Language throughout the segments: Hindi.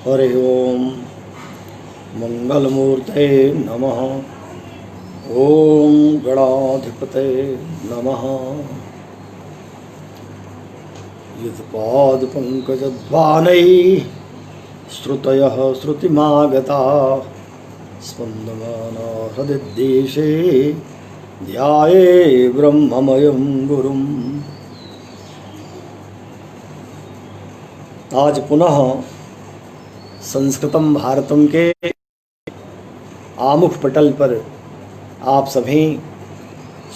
हरि ओम मंगलमूर्ते नमः। ओम गणाधिपते नमः। युतपादपङ्कजध्वानैः श्रुतयः श्रुतिमागता स्पन्दमाना हृदिदेशे ध्याये ब्रह्ममयं गुरुम्। आज पुनः संस्कृतम भारतम के आमुख पटल पर आप सभी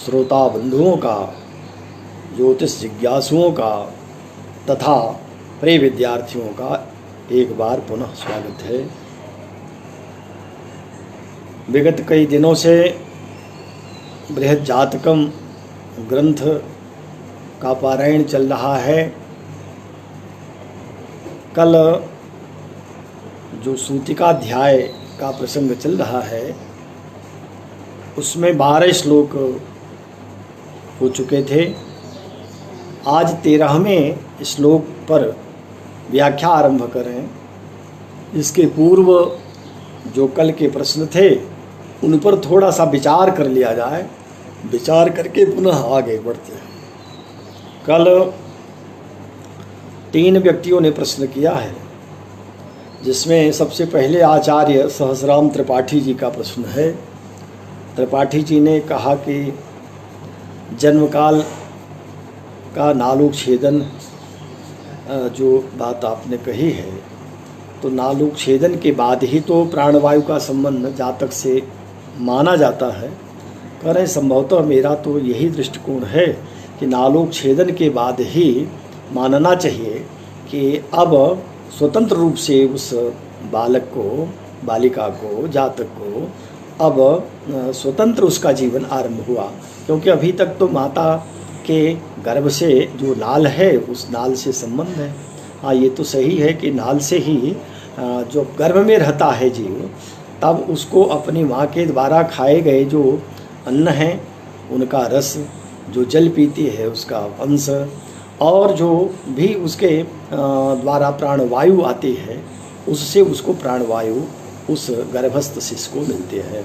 श्रोता बंधुओं का, ज्योतिष जिज्ञासुओं का तथा प्रिय विद्यार्थियों का एक बार पुनः स्वागत है। विगत कई दिनों से बृहद जातकम ग्रंथ का पारायण चल रहा है। कल जो सूतिकाध्याय का प्रसंग चल रहा है उसमें 12 श्लोक हो चुके थे। आज 13वें श्लोक पर व्याख्या आरंभ करें। इसके पूर्व जो कल के प्रश्न थे उन पर थोड़ा सा विचार कर लिया जाए, विचार करके पुनः आगे बढ़ते हैं। कल 3 व्यक्तियों ने प्रश्न किया है, जिसमें सबसे पहले आचार्य सहस्राम त्रिपाठी जी का प्रश्न है। त्रिपाठी जी ने कहा कि जन्मकाल का नालूक छेदन जो बात आपने कही है, तो नालूक छेदन के बाद ही तो प्राणवायु का संबंध जातक से माना जाता है। कह रहे संभवतः मेरा तो यही दृष्टिकोण है कि नालूक छेदन के बाद ही मानना चाहिए कि अब स्वतंत्र रूप से उस बालक को, बालिका को, जातक को अब स्वतंत्र उसका जीवन आरंभ हुआ। क्योंकि अभी तक तो माता के गर्भ से जो नाल है उस नाल से संबंध है। हाँ, ये तो सही है कि नाल से ही जो गर्भ में रहता है जीव, तब उसको अपनी माँ के द्वारा खाए गए जो अन्न हैं उनका रस, जो जल पीती है उसका अंश, और जो भी उसके द्वारा प्राणवायु आती है उससे उसको प्राणवायु उस गर्भस्थ शिशु को मिलते हैं।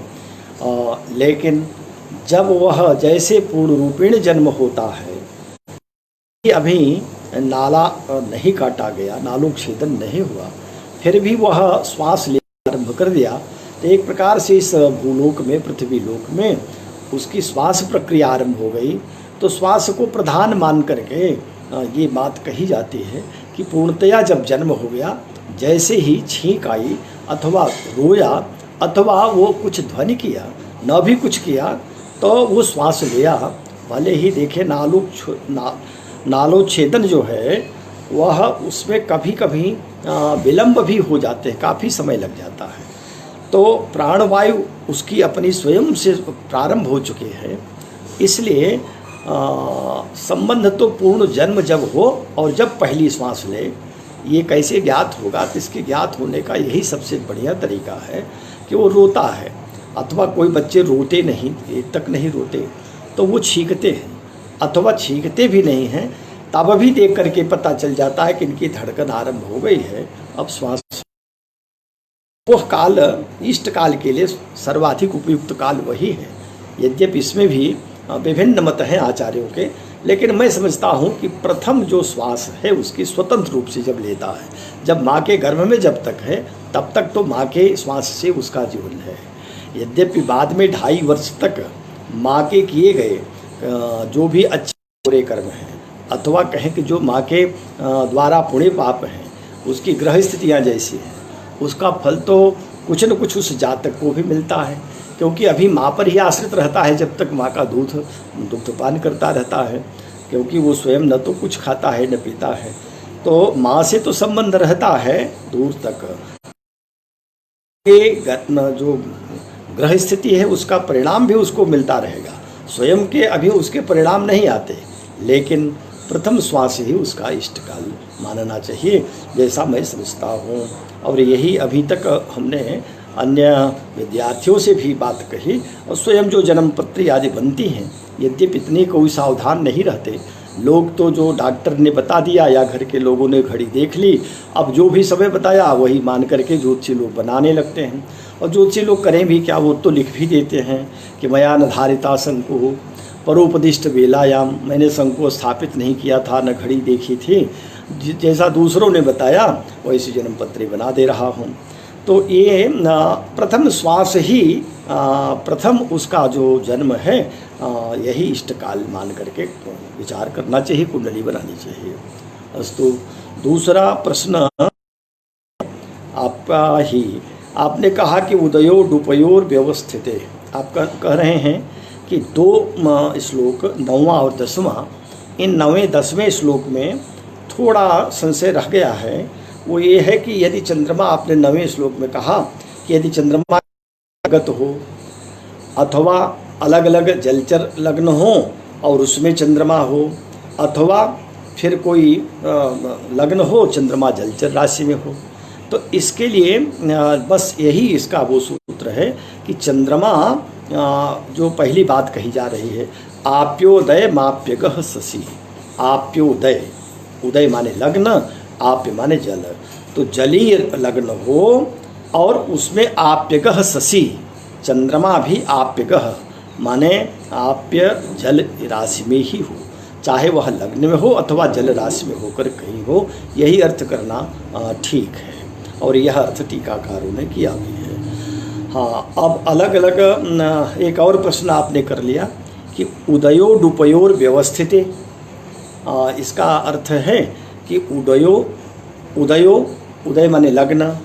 लेकिन जब वह जैसे पूर्ण रूपेण जन्म होता है, अभी नाला नहीं काटा गया, नालूक छेदन नहीं हुआ, फिर भी वह श्वास लेना आरंभ कर दिया, तो एक प्रकार से इस भूलोक में, पृथ्वी लोक में उसकी श्वास प्रक्रिया आरंभ हो गई। तो श्वास को प्रधान मान करके ये बात कही जाती है कि पूर्णतया जब जन्म हो गया, जैसे ही छींक आई अथवा रोया अथवा वो कुछ ध्वनि किया, न भी कुछ किया, तो वो श्वास लिया। भले ही देखे नालोच्छेदन जो है वह उसमें कभी कभी विलंब भी हो जाते हैं, काफ़ी समय लग जाता है। तो प्राणवायु उसकी अपनी स्वयं से प्रारंभ हो चुके हैं, इसलिए संबंध तो पूर्ण जन्म जब हो और जब पहली श्वास ले, ये कैसे ज्ञात होगा? तो इसके ज्ञात होने का यही सबसे बढ़िया तरीका है कि वो रोता है, अथवा कोई बच्चे रोते नहीं, एक तक नहीं रोते तो वो छींकते हैं, अथवा छींकते भी नहीं हैं, तब भी देख करके पता चल जाता है कि इनकी धड़कन आरंभ हो गई है, अब श्वास। वह काल इष्ट काल के लिए सर्वाधिक उपयुक्त काल वही है। यद्यपि इसमें भी विभिन्न मत हैं आचार्यों के, लेकिन मैं समझता हूँ कि प्रथम जो श्वास है उसकी स्वतंत्र रूप से जब लेता है, जब माँ के गर्भ में जब तक है तब तक तो माँ के श्वास से उसका जीवन है। यद्यपि बाद में 2.5 वर्ष तक माँ के किए गए जो भी अच्छे बुरे कर्म हैं, अथवा कहें कि जो माँ के द्वारा पुण्य पाप हैं, उसकी ग्रह स्थितियाँ जैसी हैं, उसका फल तो कुछ न कुछ उस जातक को भी मिलता है। क्योंकि अभी माँ पर ही आश्रित रहता है जब तक माँ का दुग्धपान करता रहता है, क्योंकि वो स्वयं न तो कुछ खाता है न पीता है, तो माँ से तो संबंध रहता है दूर तक। ये जो ग्रह स्थिति है उसका परिणाम भी उसको मिलता रहेगा। स्वयं के अभी उसके परिणाम नहीं आते, लेकिन प्रथम श्वास ही उसका इष्ट काल मानना चाहिए, जैसा मैं समझता हूँ। और यही अभी तक हमने अन्य विद्यार्थियों से भी बात कही, और स्वयं जो जन्म पत्री आदि बनती हैं, यद्यपि इतनी कोई सावधान नहीं रहते, लोग तो जो डॉक्टर ने बता दिया या घर के लोगों ने घड़ी देख ली, अब जो भी समय बताया वही मान करके ज्योतिषी लोग बनाने लगते हैं। और ज्योतिषी लोग करें भी क्या, वो तो लिख भी देते हैं कि मया न धारिता शंकु परोपदिष्ट बेलायाम, मैंने शंकु स्थापित नहीं किया था, न घड़ी देखी थी, जैसा दूसरों ने बताया वैसी जन्म पत्री बना दे रहा हूँ। तो ये प्रथम श्वास ही प्रथम उसका जो जन्म है, यही इष्टकाल मान करके विचार करना चाहिए, कुंडली बनानी चाहिए। अस्तु, दूसरा प्रश्न आपका ही, आपने कहा कि उदयो डुपयोर व्यवस्थित, आप कह रहे हैं कि 2 श्लोक 9वां और 10वां, इन 9वें 10वें श्लोक में थोड़ा संशय रह गया है। वो ये है कि यदि चंद्रमा, आपने 9वें श्लोक में कहा कि यदि चंद्रमा गत हो अथवा अलग अलग जलचर लग्न हो और उसमें चंद्रमा हो, अथवा फिर कोई लग्न हो चंद्रमा जलचर राशि में हो, तो इसके लिए बस यही इसका वो सूत्र है कि चंद्रमा, जो पहली बात कही जा रही है, आप्योदय माप्यगः शशि, आप्योदय, उदय माने लग्न, आप्य माने जल, तो जलीय लग्न हो और उसमें आप्यगः शशि, चंद्रमा भी आप्यगः माने आप्य जल राशि में ही हो, चाहे वह लग्न में हो अथवा जल राशि में होकर कहीं हो, यही अर्थ करना ठीक है। और यह अर्थ टीकाकारों ने किया भी है। हाँ, अब अलग अलग एक और प्रश्न आपने कर लिया कि उदयो डुपयोर व्यवस्थित, इसका अर्थ है कि उदयो उदय माने लग्न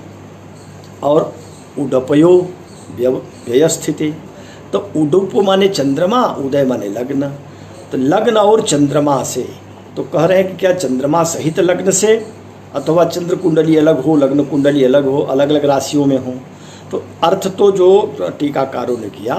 और उडपयो व्यवस्थित, तो उडुप माने चंद्रमा, उदय माने लग्न, तो लग्न और चंद्रमा से, तो कह रहे हैं कि क्या चंद्रमा सहित लग्न से अथवा चंद्र कुंडली अलग हो, लग्न कुंडली अलग हो, अलग अलग राशियों में हो। तो अर्थ तो जो टीकाकारों ने किया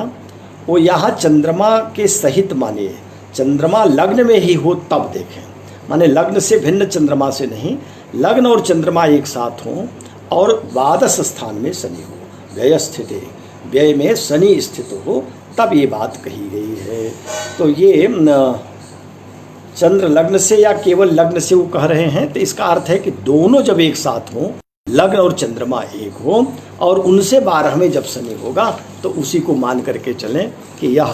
वो यहाँ चंद्रमा के सहित माने, चंद्रमा लग्न में ही हो तब देखें, माने लग्न से भिन्न चंद्रमा से नहीं, लग्न और चंद्रमा एक साथ हों और द्वादश स्थान में शनि हो, व्यय स्थिति, व्यय में शनि स्थित हो, तब ये बात कही गई है। तो ये चंद्र लग्न से या केवल लग्न से वो कह रहे हैं, तो इसका अर्थ है कि दोनों जब एक साथ हों, लग्न और चंद्रमा एक हो और उनसे 12वें जब शनि होगा तो उसी को मान करके चलें कि यह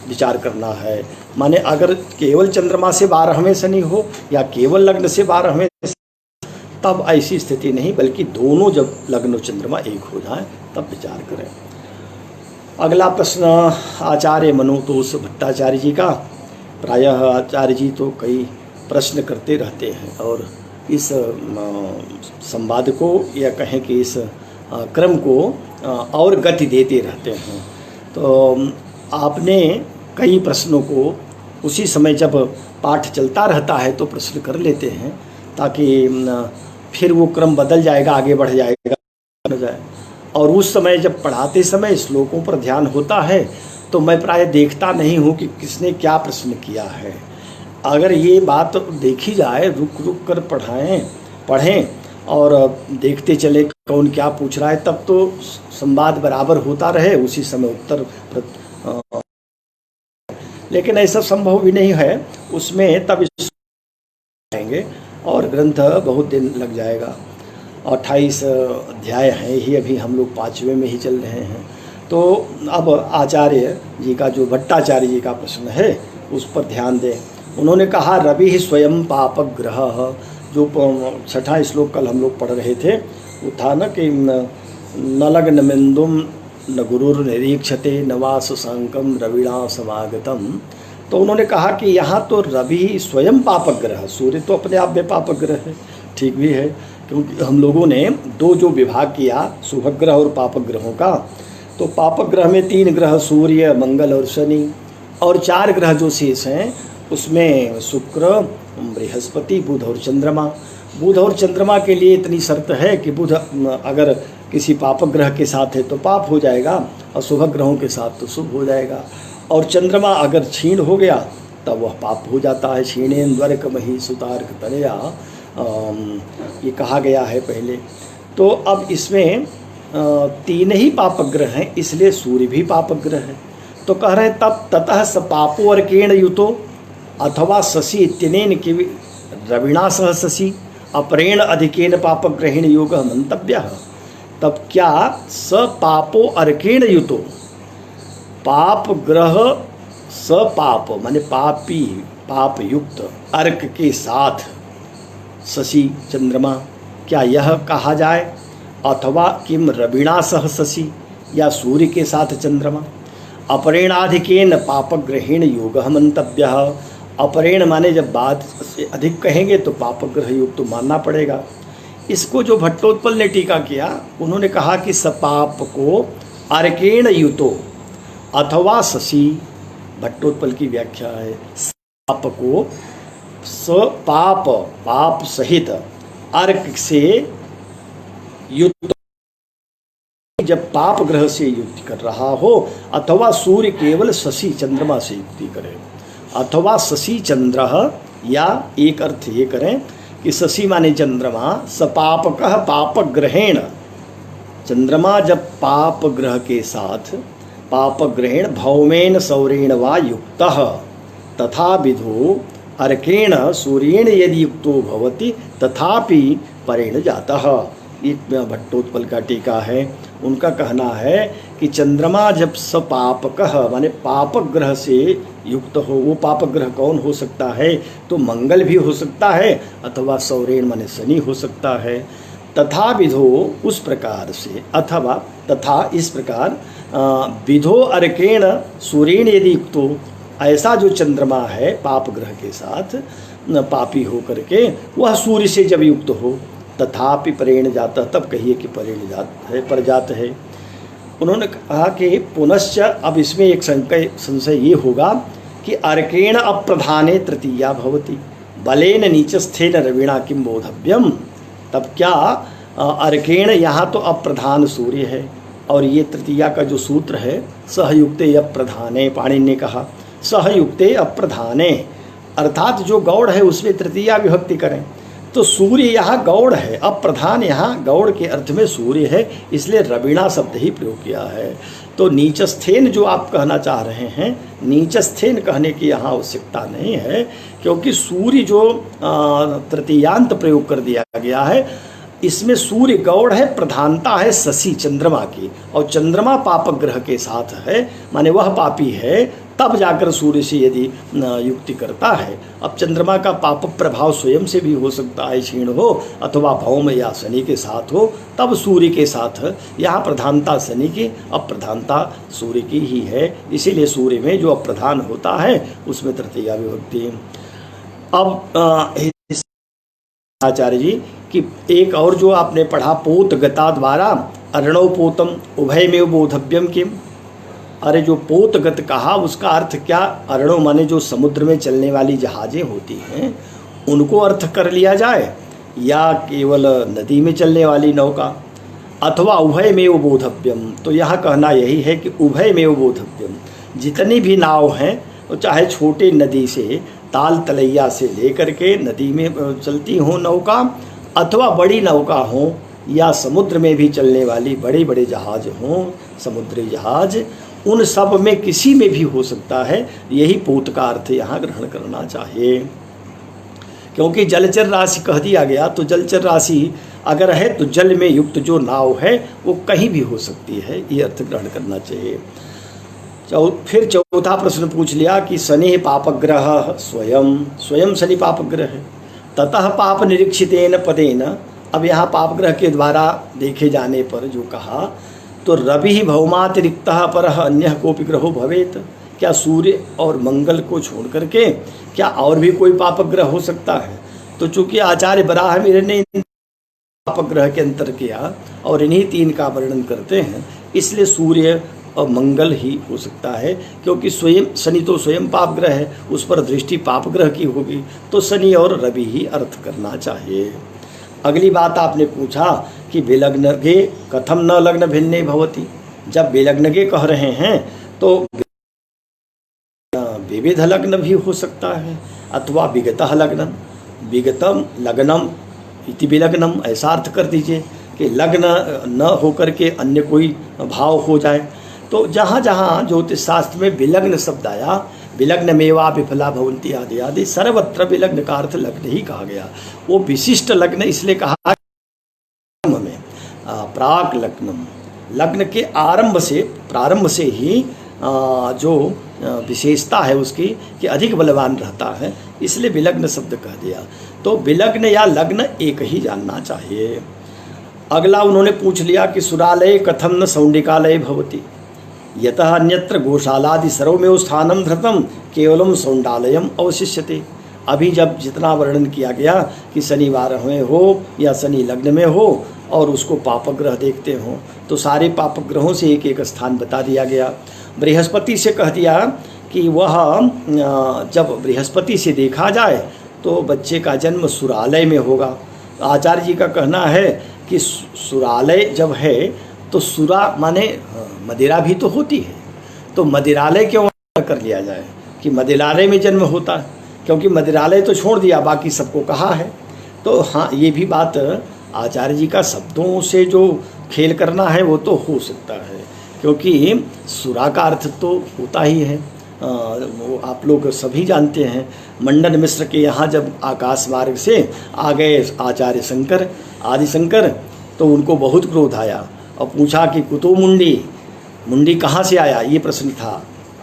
विचार करना है। माने अगर केवल चंद्रमा से 12वें शनि हो या केवल लग्न से 12वें, तब ऐसी स्थिति नहीं, बल्कि दोनों जब लग्न और चंद्रमा एक हो जाए तब विचार करें। अगला प्रश्न आचार्य मनोतोष भट्टाचार्य जी का। प्रायः आचार्य जी तो कई प्रश्न करते रहते हैं और इस संवाद को या कहें कि इस क्रम को और गति देते रहते हैं। तो आपने कई प्रश्नों को उसी समय जब पाठ चलता रहता है तो प्रश्न कर लेते हैं, ताकि फिर वो क्रम बदल जाएगा, आगे बढ़ जाएगा। और उस समय जब पढ़ाते समय श्लोकों पर ध्यान होता है तो मैं प्राय देखता नहीं हूँ कि किसने क्या प्रश्न किया है। अगर ये बात देखी जाए, रुक रुक कर पढ़ें और देखते चले कौन क्या पूछ रहा है, तब तो संवाद बराबर होता रहे, उसी समय उत्तर। लेकिन ऐसा संभव भी नहीं है उसमें, तब आएंगे और ग्रंथ बहुत दिन लग जाएगा। 28 अध्याय हैं ही, अभी हम लोग 5वें में ही चल रहे हैं। तो अब आचार्य जी का, जो भट्टाचार्य जी का प्रश्न है उस पर ध्यान दें। उन्होंने कहा रवि ही स्वयं पापग्रह, जो 6वां श्लोक कल हम लोग पढ़ रहे थे, वो था न कि न लग्न मिंदुम न गुरुर निरीक्षते न वा सुशांकम रविणा समागतम। तो उन्होंने कहा कि यहाँ तो रवि स्वयं पापग्रह, सूर्य तो अपने आप में पापग्रह है, ठीक भी है, क्योंकि हम लोगों ने 2 जो विभाग किया शुभग्रह और पापग्रहों का, तो पापग्रह में 3 ग्रह सूर्य, मंगल और शनि, और 4 ग्रह जो शेष हैं उसमें शुक्र, बृहस्पति, बुध और चंद्रमा। बुध और चंद्रमा के लिए इतनी शर्त है कि बुध अगर किसी पाप ग्रह के साथ है तो पाप हो जाएगा और शुभ ग्रहों के साथ तो शुभ हो जाएगा, और चंद्रमा अगर क्षीण हो गया तब वह पाप हो जाता है। क्षीणेन द्वारकमही सुतार्क तनया, ये कहा गया है पहले। तो अब इसमें 3 ही पापग्रह हैं, इसलिए सूर्य भी पापग्रह है। तो कह रहे हैं तब ततः स पापो अर्केण युतो, अथवा शशि इत्यनेन कि रविणा सह शशि अपरेण अधिकेन पापग्रहेण योग मंतव्य। तब क्या स पापो अर्केण युतो, पाप ग्रह स पाप माने पापी पाप युक्त अर्क के साथ शशि चंद्रमा, क्या यह कहा जाए? अथवा किम रविणा सह शशि, या सूर्य के साथ चंद्रमा। अपरेणाधिकेन पापग्रहेण योग मंतव्य। अपरेण माने जब बाद से अधिक कहेंगे तो पापग्रह योग तो मानना पड़ेगा। इसको जो भट्टोत्पल ने टीका किया, उन्होंने कहा कि सपाप को अर्केण युतो अथवा शशि, भट्टोत्पल की व्याख्या है, पाप को सपाप पाप सहित अर्क से युक्त, जब पाप ग्रह से युक्ति कर रहा हो, अथवा सूर्य केवल शशि चंद्रमा से युक्ति करे, अथवा शशि चंद्र, या एक अर्थ ये करें कि शशि माने चंद्रमा, सपापकः पापग्रहेण, चंद्रमा जब पाप ग्रह के साथ पापग्रहेण भौमेन सौरेण वा युक्तः तथा विधो अर्केण सूर्येण यदि युक्तो भवति तथापि परेण जातः। एक भट्टोत्पल का टीका है, उनका कहना है कि चंद्रमा जब सपापकः माने पापक ग्रह से युक्त हो, वो पापक ग्रह कौन हो सकता है? तो मंगल भी हो सकता है, अथवा सौरेण माने शनि हो सकता है। तथा विधो उस प्रकार से, अथवा तथा इस प्रकार, विधो अर्केण सूर्येण यदि युक्तो, ऐसा जो चंद्रमा है पाप ग्रह के साथ पापी हो करके वह सूर्य से जब युक्त हो, तथापि परेण जाता, तब कहिए कि परेण जात है, पर जात है। उन्होंने कहा कि पुनश्च, अब इसमें एक संशय ये होगा कि अर्केण अप्रधाने तृतीया भवति बलेन नीचस्थेन रविणा किम बोधव्यम। तब क्या अर्केण, यहाँ तो अप्रधान सूर्य है, और ये तृतीया का जो सूत्र है सहयुक्ते अप्रधाने, पाणिनि ने कहा सहयुक्ते अप्रधाने, अर्थात जो गौड़ है उसमें तृतीया विभक्ति करें, तो सूर्य यहाँ गौड़ है, अप्रधान यहाँ गौड़ के अर्थ में सूर्य है, इसलिए रविणा शब्द ही प्रयोग किया है। तो नीचस्थेन जो आप कहना चाह रहे हैं, नीचस्थेन कहने की यहाँ आवश्यकता नहीं है, क्योंकि सूर्य जो तृतीयांत प्रयोग कर दिया गया है, इसमें सूर्य गौड़ है, प्रधानता है शशि चंद्रमा की, और चंद्रमा पापक ग्रह के साथ है, माने वह पापी है, तब जाकर सूर्य से यदि युक्ति करता है। अब चंद्रमा का पाप प्रभाव स्वयं से भी हो सकता है, क्षीण हो, अथवा भौम या शनि के साथ हो, तब सूर्य के साथ, यहाँ प्रधानता शनि की, अप्रधानता सूर्य की ही है, इसीलिए सूर्य में जो अप्रधान होता है उसमें तृतीया विभक्ति। अब आचार्य जी कि एक और जो आपने पढ़ा, पोत गता द्वारा अर्णव पोतम उभयमेव बोधव्यम किम। अरे जो पोतगत कहा उसका अर्थ क्या? अर्णव माने जो समुद्र में चलने वाली जहाज़ें होती हैं उनको अर्थ कर लिया जाए, या केवल नदी में चलने वाली नौका, अथवा उभयमेव बोधव्यम। तो यहाँ कहना यही है कि उभयमेव बोधव्यम, जितनी भी नाव हैं वो चाहे छोटे नदी से ताल तलैया से लेकर के नदी में चलती हों नौका, अथवा बड़ी नौका हों, या समुद्र में भी चलने वाली बड़े बड़े जहाज़ हों, समुद्री जहाज़, उन सब में किसी में भी हो सकता है। यही पोत का अर्थ यहाँ ग्रहण करना चाहिए, क्योंकि जलचर राशि कह दिया गया, तो जलचर राशि अगर है तो जल में युक्त जो नाव है वो कहीं भी हो सकती है, ये अर्थ ग्रहण करना चाहिए। फिर चौथा प्रश्न पूछ लिया कि शनि पापग्रह स्वयं शनि पापग्रह है, ततः पाप निरीक्षितेन पदेन। अब यहाँ पापग्रह के द्वारा देखे जाने पर जो कहा, तो रवि भौमातिरिक्तः परः अन्यः कोपि ग्रहो भवेत्। क्या सूर्य और मंगल को छोड़ करके क्या और भी कोई पापग्रह हो सकता है? तो चूंकि आचार्य बराहमिहिर ने पापग्रह के अंतर किया और इन्हीं तीन का वर्णन करते हैं, इसलिए सूर्य और मंगल ही हो सकता है, क्योंकि स्वयं शनि तो स्वयं पाप ग्रह है, उस पर दृष्टि पाप ग्रह की होगी, तो शनि और रवि ही अर्थ करना चाहिए। अगली बात आपने पूछा कि विलग्नगे कथम न लग्न भिन्ने भवति। जब विलग्नगे कह रहे हैं तो विविध लग्न भी हो सकता है, अथवा विगतः लग्नम, विगतम लग्नम इति विलग्नम, ऐसा अर्थ कर दीजिए कि लग्न न होकर के अन्य कोई भाव हो जाए। तो जहाँ जहाँ ज्योतिष शास्त्र में विलग्न शब्द आया विलग्न मेवा विफला भवंती आदि आदि, सर्वत्र विलग्न का अर्थ लग्न ही कहा गया। वो विशिष्ट लग्न इसलिए कहा में प्राक लग्नम, लग्न के प्रारंभ से ही जो विशेषता है उसकी कि अधिक बलवान रहता है, इसलिए विलग्न शब्द कह दिया। तो विलग्न या लग्न एक ही जानना चाहिए। अगला उन्होंने पूछ लिया कि सुरालय कथम न सौंडिकालय भवति, यतः अन्यत्र गोशालादि सर्वमेव स्थानम धृतम केवलम सौंडालयम अवशिष्यते। अभी जब जितना वर्णन किया गया कि शनिवार में हो या शनि लग्न में हो और उसको पापग्रह देखते हो, तो सारे पापग्रहों से एक एक स्थान बता दिया गया। बृहस्पति से कह दिया कि वह जब बृहस्पति से देखा जाए तो बच्चे का जन्म सुरालय में होगा। आचार्य जी का कहना है कि सुरालय जब है तो सुरा माने मदिरा भी तो होती है, तो मदिरालय क्यों कर लिया जाए कि मदिरालय में जन्म होता है, क्योंकि मदिरालय तो छोड़ दिया, बाकी सबको कहा है। तो हाँ, ये भी बात आचार्य जी का शब्दों से जो खेल करना है वो तो हो सकता है, क्योंकि सुरा का अर्थ तो होता ही है। वो आप लोग सभी जानते हैं, मंडन मिश्र के यहाँ जब आकाश मार्ग से आ गए आचार्य शंकर आदिशंकर, तो उनको बहुत क्रोध आया और पूछा कि कुतो मुंडी कहाँ से आया, ये प्रश्न था।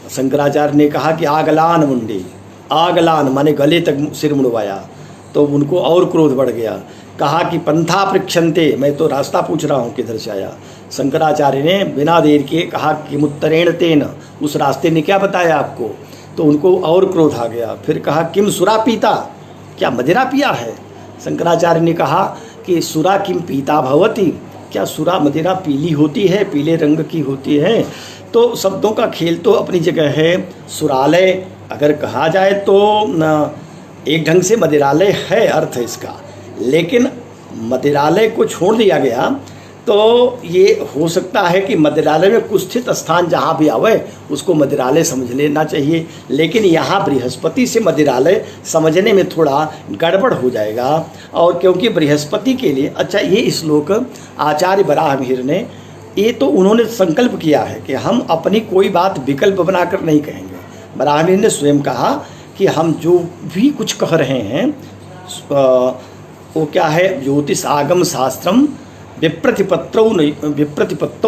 शंकराचार्य ने कहा कि आगलान मुंडी, आगलान माने गले तक सिर मुड़वाया, तो उनको और क्रोध बढ़ गया। कहा कि पंथा पृक्षन्ते, मैं तो रास्ता पूछ रहा हूँ किधर से आया। शंकराचार्य ने बिना देर के कहा कि मुत्तरेण तेन, उस रास्ते ने क्या बताया आपको, तो उनको और क्रोध आ गया। फिर कहा किम सुरा पीता, क्या मदिरा पिया है। शंकराचार्य ने कहा कि सुरा किम पीता भवती, क्या सुरा मदिरा पीली होती है, पीले रंग की होती है। तो शब्दों का खेल तो अपनी जगह है। सुरालय अगर कहा जाए तो एक ढंग से मदिरालय है अर्थ है इसका, लेकिन मदिरालय को छोड़ दिया गया तो ये हो सकता है कि मदिरालय में कुछ स्थित स्थान जहाँ भी आवे उसको मदिरालय समझ लेना चाहिए, लेकिन यहाँ बृहस्पति से मदिरालय समझने में थोड़ा गड़बड़ हो जाएगा। और क्योंकि बृहस्पति के लिए, अच्छा ये श्लोक आचार्य बराहमिहिर ने, ये तो उन्होंने संकल्प किया है कि हम अपनी कोई बात विकल्प बनाकर नहीं कहेंगे। बराहमिहिर ने स्वयं कहा कि हम जो भी कुछ कह रहे हैं वो क्या है, ज्योतिष आगम शास्त्रम विप्रतिपत्तौ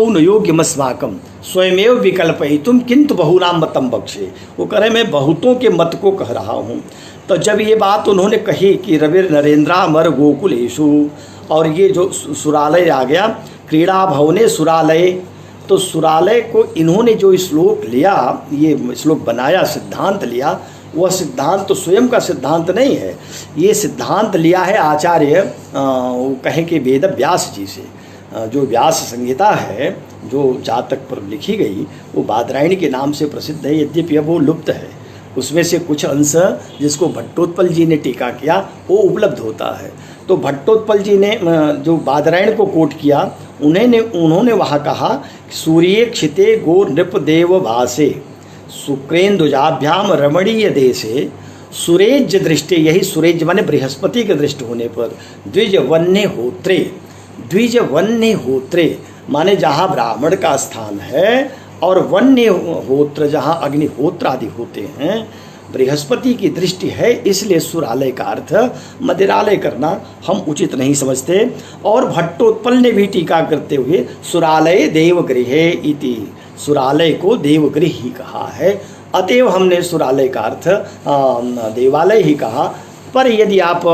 न योग्यमस्माकं स्वयमेव विकल्पयितुम किंतु बहुनाम मतम बख्शे। वो कह रहे मैं बहुतों के मत को कह रहा हूँ। तो जब ये बात उन्होंने कही कि रविर नरेंद्रा मर गोकुलेशु, और ये जो सुरालय आ गया, क्रीड़ा भवने सुरालय, तो सुरालय को इन्होंने जो श्लोक लिया, ये श्लोक बनाया, सिद्धांत लिया, वह सिद्धांत तो स्वयं का सिद्धांत नहीं है, ये सिद्धांत लिया है आचार्य वो कहें कि वेद व्यास जी से। जो व्यास संहिता है जो जातक पर लिखी गई वो बादरायणी के नाम से प्रसिद्ध है, यद्यपि अब वो लुप्त है। उसमें से कुछ अंश जिसको भट्टोत्पल जी ने टीका किया वो उपलब्ध होता है। तो भट्टोत्पल जी ने जो बादरायण को कोट किया, उन्होंने वहाँ कहा सूर्य क्षिते गो नृप देव भासे शुक्रेन्दुजाभ्याम रमणीय देशे सुरेज दृष्टि, यही सुरेज माने बृहस्पति के दृष्टि होने पर द्विज वन्य होत्रे माने जहाँ ब्राह्मण का स्थान है और वन्य होत्र जहाँ अग्निहोत्र आदि होते हैं, बृहस्पति की दृष्टि है, इसलिए सुरालय का अर्थ मदिरालय करना हम उचित नहीं समझते। और भट्टोत्पल ने भी टीका करते हुए सुरालय देवगृहे इति, सुरालय को देवगृह ही कहा है, अतएव हमने सुरालय का अर्थ देवालय ही कहा। पर यदि आप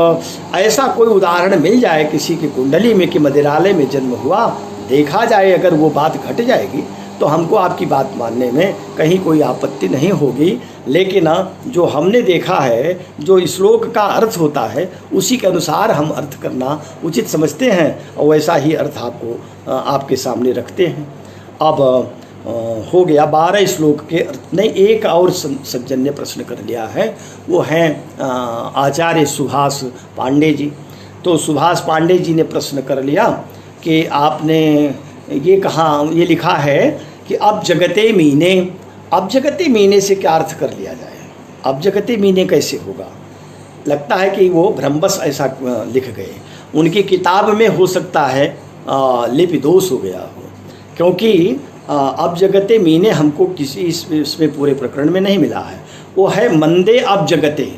ऐसा कोई उदाहरण मिल जाए किसी की कुंडली में कि मदिरालय में जन्म हुआ, देखा जाए, अगर वो बात घट जाएगी तो हमको आपकी बात मानने में कहीं कोई आपत्ति नहीं होगी। लेकिन जो हमने देखा है, जो श्लोक का अर्थ होता है, उसी के अनुसार हम अर्थ करना उचित समझते हैं और वैसा ही अर्थ आपको आपके सामने रखते हैं। अब हो गया 12 श्लोक के अर्थ। नहीं, एक और सज्जन ने प्रश्न कर लिया है, वो हैं आचार्य सुभाष पांडे जी। तो सुभाष पांडे जी ने प्रश्न कर लिया कि आपने ये कहा, ये लिखा है कि अब जगते मीने, अब जगते मीने से क्या अर्थ कर लिया जाए, अब जगते मीने कैसे होगा। लगता है कि वो भ्रमवश ऐसा लिख गए, उनकी किताब में हो सकता है लिपि दोष हो गया हो, क्योंकि अब जगते मीने हमको किसी इसमें पूरे प्रकरण में नहीं मिला है। वो है मंदे अब जगते।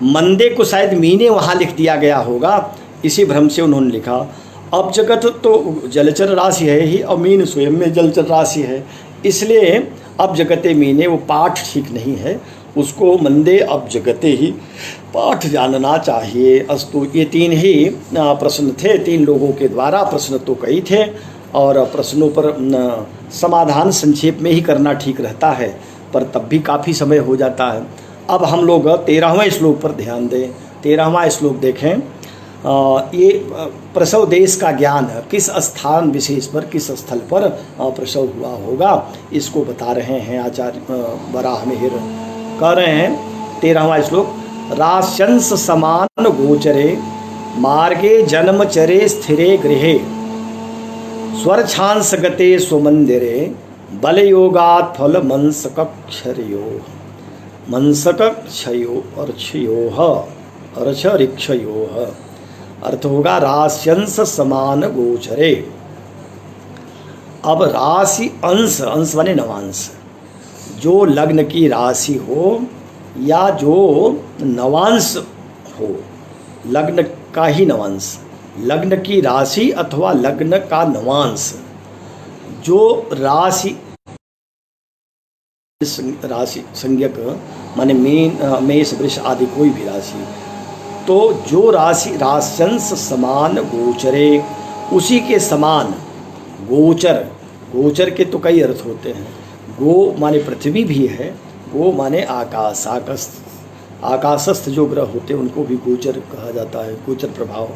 मंदे को शायद मीने वहाँ लिख दिया गया होगा, इसी भ्रम से उन्होंने लिखा। अब जगत तो जलचर राशि है ही और मीन स्वयं में जलचर राशि है, इसलिए अब जगते मीने वो पाठ ठीक नहीं है, उसको मंदे अब जगते ही पाठ जानना चाहिए। अस्तु, ये 3 ही प्रश्न थे, 3 लोगों के द्वारा। प्रश्न तो कई थे और प्रश्नों पर समाधान संक्षेप में ही करना ठीक रहता है, पर तब भी काफ़ी समय हो जाता है। अब हम लोग 13वें श्लोक पर ध्यान दें। 13वां श्लोक देखें। ये प्रसव देश का ज्ञान किस स्थान विशेष पर, किस स्थल पर प्रसव हुआ होगा, इसको बता रहे हैं आचार्य वराह मिहिर। कह रहे हैं 13वां श्लोक, राशंस समान गोचरे मार्गे जन्म चरे स्थिरे गृहे स्वर्छांस गते स्वमंदिरे बल योगात् फल मंसकक्षरयो मंसकक्षयो अर्क्षयो अर्क्षरिक्षयो। अर्थ होगा राश्यंस समान गोचरे। अब राशि अंश, अंश माने नवांश, जो लग्न की राशि हो या जो नवांश हो, लग्न का ही नवांश, लग्न की राशि अथवा लग्न का नवांश, जो राशि राशि संज्ञक माने मीन मेष वृष आदि कोई भी राशि, तो जो राशि राश्यंस समान गोचरे, उसी के समान गोचर। गोचर के तो कई अर्थ होते हैं। गो माने पृथ्वी भी है, गो माने आकाश, आकाशस्थ जो ग्रह होते हैं उनको भी गोचर कहा जाता है, गोचर प्रभाव।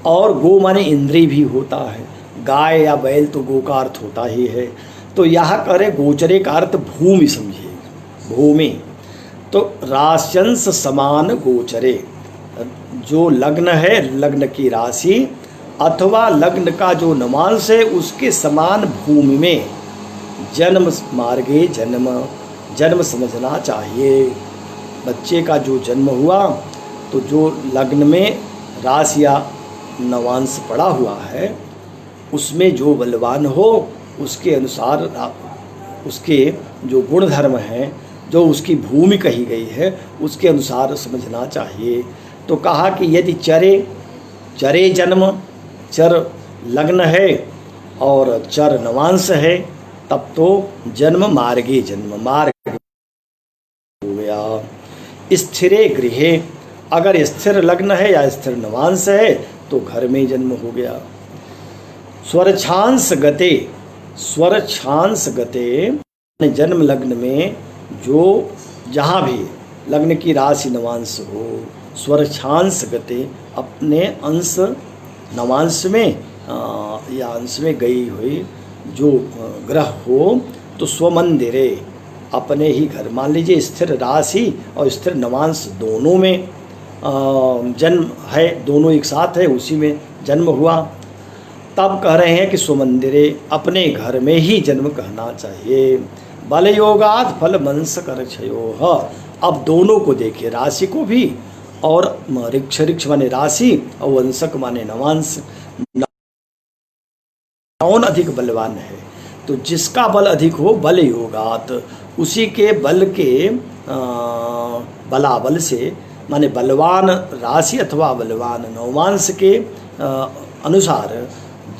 और गो माने इंद्री भी होता है, गाय या बैल तो गो का अर्थ होता ही है। तो यह करे गोचरे का अर्थ भूमि समझिए, भूमि। तो राश्यंस समान गोचरे, जो लग्न है, लग्न की राशि अथवा लग्न का जो नवांश है, उसके समान भूमि में जन्म मार्गे जन्म, जन्म समझना चाहिए। बच्चे का जो जन्म हुआ तो जो लग्न में राशि या नवांश पड़ा हुआ है, उसमें जो बलवान हो उसके अनुसार उसके जो गुण धर्म हैं, जो उसकी भूमि कही गई है, उसके अनुसार समझना चाहिए। तो कहा कि यदि चरे जन्म, चर लग्न है और चर नवांश है, तब तो जन्म मार्गे जन्म, मार्ग हो गया। स्थिरे गृहे, अगर स्थिर लग्न है या स्थिर नवांश है तो घर में जन्म हो गया। स्वरछांस गते, स्वरछांस गते जन्म लग्न में जो जहाँ भी लग्न की राशि नवांश हो, स्वरछांस गते अपने अंश नवांश में या अंश में गई हुई जो ग्रह हो, तो स्वमंदिरे अपने ही घर, मान लीजिए स्थिर राशि और स्थिर नवांश दोनों में जन्म है, दोनों एक साथ है, उसी में जन्म हुआ, तब कह रहे हैं कि स्वमंदिरे अपने घर में ही जन्म कहना चाहिए। बल योगात् फल मंसकक्षयो। अब दोनों को देखिए, राशि को भी और ऋक्ष, ऋक्ष माने राशि और वंशक माने नवांश, कौन अधिक बलवान है, तो जिसका बल अधिक हो बल योगात्, उसी के बल के बलाबल से, माने बलवान राशि अथवा बलवान नवांश के अनुसार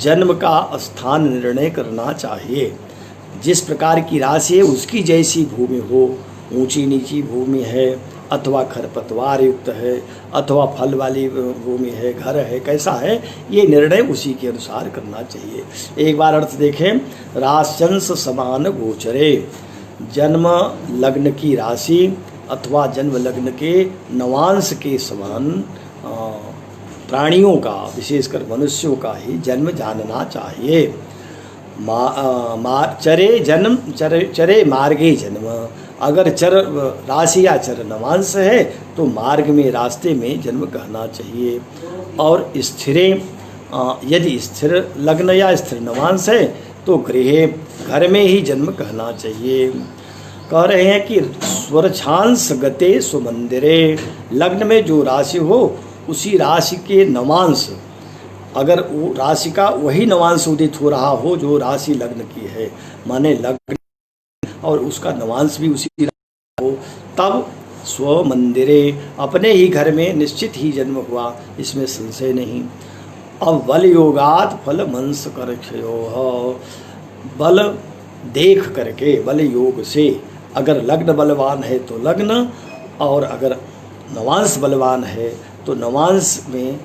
जन्म का स्थान निर्णय करना चाहिए। जिस प्रकार की राशि है उसकी जैसी भूमि हो, ऊंची नीची भूमि है अथवा खरपतवार युक्त है अथवा फल वाली भूमि है, घर है, कैसा है, ये निर्णय उसी के अनुसार करना चाहिए। एक बार अर्थ देखें, राश्यंस समान गोचरे, जन्म लग्न की राशि अथवा जन्म लग्न के नवांश के समान प्राणियों का, विशेषकर मनुष्यों का ही जन्म जानना चाहिए। चरे मार्गे जन्म, अगर चर राशि या चर नवांश है तो मार्ग में, रास्ते में जन्म कहना चाहिए। और स्थिरे, यदि स्थिर लग्न या स्थिर नवांश है तो गृहे, घर में ही जन्म कहना चाहिए। कह रहे हैं कि स्वरछांस गते स्वमंदिरे, लग्न में जो राशि हो उसी राशि के नवांश, अगर वो राशि का वही नवांश उदित हो रहा हो जो राशि लग्न की है, माने लग्न और उसका नवांश भी उसी हो, तब स्व मंदिरे, अपने ही घर में निश्चित ही जन्म हुआ, इसमें संशय नहीं। अब बल योगात फल मंस कर क्षयो, बल देख करके, बल योग से, अगर लग्न बलवान है तो लग्न, और अगर नवांश बलवान है तो नवांश में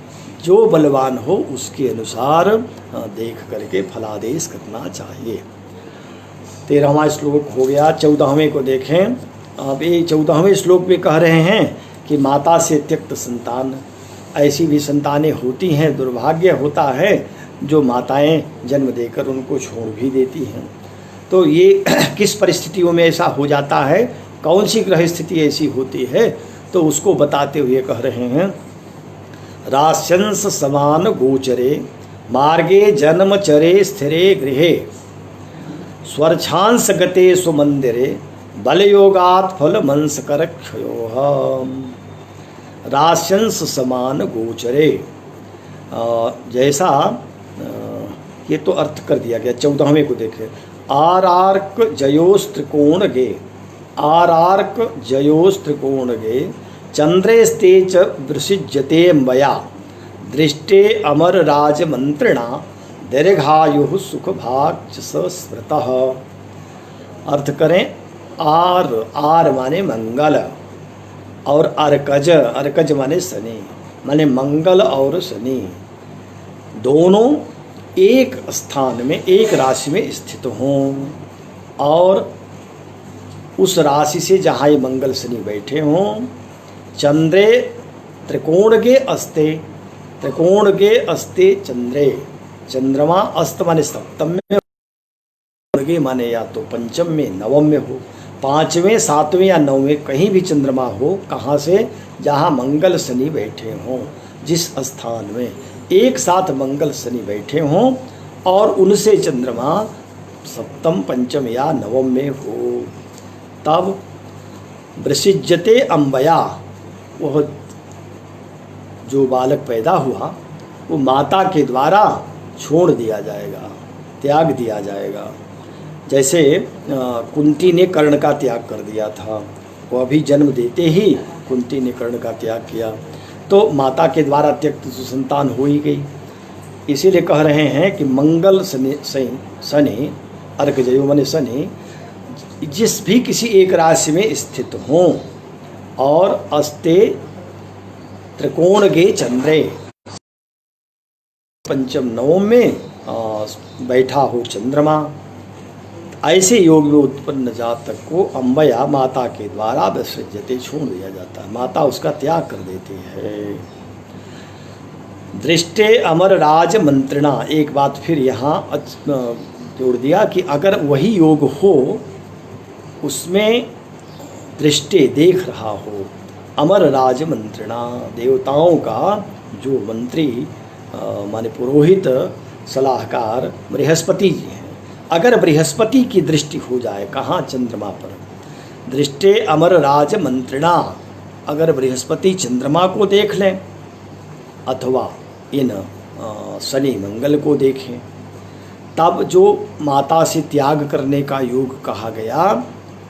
जो बलवान हो उसके अनुसार देख करके फलादेश करना चाहिए। 13वां श्लोक हो गया। 14वें को देखें। अब ये 14वें श्लोक में कह रहे हैं कि माता से त्यक्त संतान, ऐसी भी संतानें होती हैं, दुर्भाग्य होता है जो माताएं जन्म देकर उनको छोड़ भी देती हैं। तो ये किस परिस्थितियों में ऐसा हो जाता है, कौन सी ग्रह स्थिति ऐसी होती है, तो उसको बताते हुए कह रहे हैं, रास्यंस समान गोचरे मार्गे जन्म चरे स्थिरे गृहे स्वर्छांस गते सुमंदिरे बलयोगात फल मंस कर क्षयो। रास्यंस समान गोचरे, जैसा ये तो अर्थ कर दिया गया। 14वें को देखें। आरार्क जयोस्त्रिकोण गे, आरार्क जयोस्त्रिकोण गे चंद्रेस्ते च वृषिज्यते मया दृष्टे अमर राज मंत्रिणा दीर्घायु सुख भाग स्मृतः। अर्थ करें, आर माने मंगल, और अर्कज, अर्कज माने शनि, माने मंगल और शनि दोनों एक स्थान में, एक राशि में स्थित हों, और उस राशि से जहाँ ये मंगल शनि बैठे हों, चंद्रे त्रिकोण के अस्ते, त्रिकोण के अस्ते चंद्रे, चंद्रमा अस्त माने सप्तम में, गे माने या तो पंचम में, नवम में हो, 5वें 7वें या 9वें कहीं भी चंद्रमा हो, कहाँ से, जहाँ मंगल शनि बैठे हों, जिस स्थान में एक साथ मंगल शनि बैठे हों और उनसे चंद्रमा सप्तम पंचम या नवम में हो, तब वृषिज्यते अम्बया, वह जो बालक पैदा हुआ वो माता के द्वारा छोड़ दिया जाएगा, त्याग दिया जाएगा। जैसे कुंती ने कर्ण का त्याग कर दिया था, वो अभी जन्म देते ही कुंती ने कर्ण का त्याग किया, तो माता के द्वारा त्यक्त संतान हो ही गई। इसीलिए कह रहे हैं कि मंगल शनि अर्कजयो माने शनि जिस भी किसी एक राशि में स्थित हों, और अस्ते त्रिकोण गे चंद्रे, पंचम नवम में बैठा हो चंद्रमा, ऐसे योग में उत्पन्न जातक को अम्बया माता के द्वारा विसर्जते, छोड़ दिया जाता है, माता उसका त्याग कर देती है। दृष्टे अमर राज मंत्रिणा, एक बात फिर यहाँ जोड़ दिया कि अगर वही योग हो उसमें दृष्टे देख रहा हो, अमर राज मंत्रिणा, देवताओं का जो मंत्री माने पुरोहित सलाहकार बृहस्पति जी हैं, अगर बृहस्पति की दृष्टि हो जाए, कहाँ, चंद्रमा पर, दृष्टे अमर राज मंत्रिणा, अगर बृहस्पति चंद्रमा को देख लें अथवा इन शनि मंगल को देखें, तब जो माता से त्याग करने का योग कहा गया,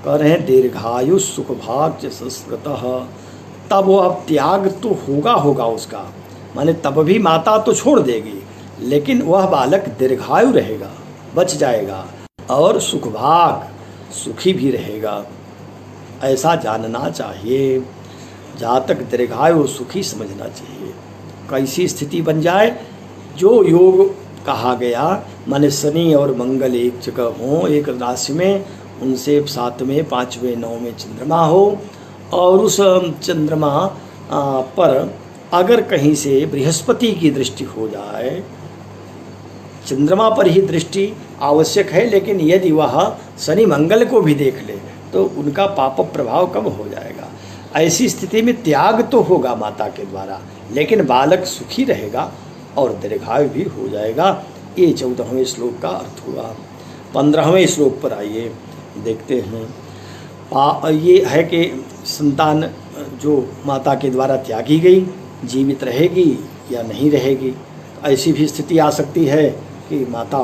कह रहे हैं दीर्घायु सुख भाग संस्कृतः, तब वो अब त्याग तो होगा उसका, माने तब भी माता तो छोड़ देगी, लेकिन वह बालक दीर्घायु रहेगा, बच जाएगा, और सुख भाग, सुखी भी रहेगा, ऐसा जानना चाहिए। जातक दीर्घायु सुखी समझना चाहिए। कैसी स्थिति बन जाए, जो योग कहा गया, माने शनि और मंगल एक जगह हों, एक राशि में, उनसे 7वें 5वें 9वें चंद्रमा हो, और उस चंद्रमा पर अगर कहीं से बृहस्पति की दृष्टि हो जाए, चंद्रमा पर ही दृष्टि आवश्यक है, लेकिन यदि वह शनि मंगल को भी देख ले तो उनका पाप प्रभाव कम हो जाएगा। ऐसी स्थिति में त्याग तो होगा माता के द्वारा, लेकिन बालक सुखी रहेगा और दीर्घायु भी हो जाएगा। ये 14वें श्लोक का अर्थ हुआ। 15वें श्लोक पर आइए, देखते हैं। ये है कि संतान जो माता के द्वारा त्यागी गई जीवित रहेगी या नहीं रहेगी। ऐसी भी स्थिति आ सकती है कि माता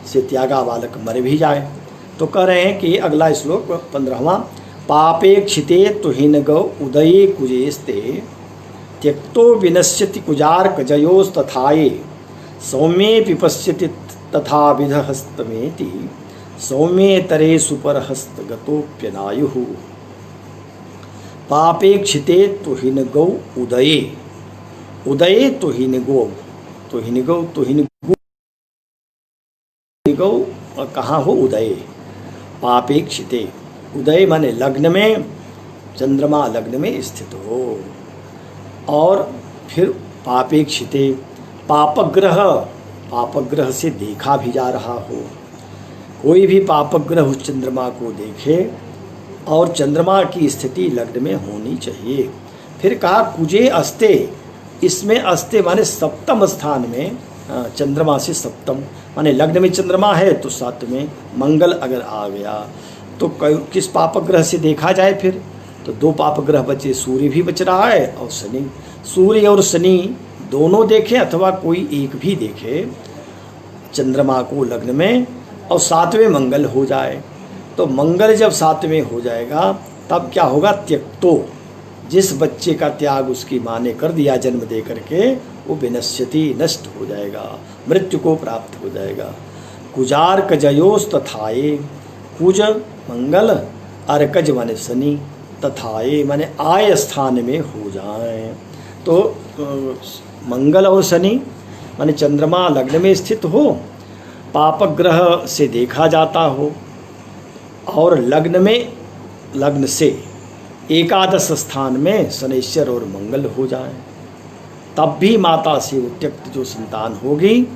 से त्यागा बालक मर भी जाए। तो कह रहे हैं कि अगला श्लोक 15वां, पापेक्षिते तुहिन गौ उदये कुजेस्ते त्यक्तो विनश्यति कुजार्कजयोस्तथाये सौम्ये पिपश्यति तथा विधहस्तमेति सौम्ये तरे सुपरहस्तगतोप्यनायुः। पापेक्षिते तुहिन गौ उदये, उदये तुहिन गौ, तुहिन गौ, तुहिन गौ कहाँ हो? उदये। पापेक्षिते, उदय माने लग्न में, चंद्रमा लग्न में स्थित हो। और फिर पापेक्षिते, पापग्रह, पापग्रह से देखा भी जा रहा हो। कोई भी पापग्रह उस चंद्रमा को देखे और चंद्रमा की स्थिति लग्न में होनी चाहिए। फिर कहा कुजे अस्ते, इसमें अस्ते माने सप्तम स्थान में, चंद्रमा से सप्तम माने लग्न में चंद्रमा है तो साथ में मंगल अगर आ गया तो किस पापग्रह से देखा जाए? फिर तो दो पापग्रह बचे, सूर्य भी बच रहा है और शनि। सूर्य और शनि दोनों देखें अथवा कोई एक भी देखे चंद्रमा को लग्न में और सातवें मंगल हो जाए, तो मंगल जब सातवें हो जाएगा तब क्या होगा? त्यक्तो, जिस बच्चे का त्याग उसकी माँ ने कर दिया जन्म दे करके, वो विनश्यति, नष्ट हो जाएगा, मृत्यु को प्राप्त हो जाएगा। कुजार्कजयोस तथाये, कुज मंगल, अर्कज माने शनि, तथाये माने आय स्थान में हो जाए। तो मंगल और शनि माने चंद्रमा लग्न में स्थित हो, पापग्रह से देखा जाता हो और लग्न में, लग्न से एकादश स्थान में शनैश्वर और मंगल हो जाए, तब भी माता से उत्यक्त जो संतान होगी,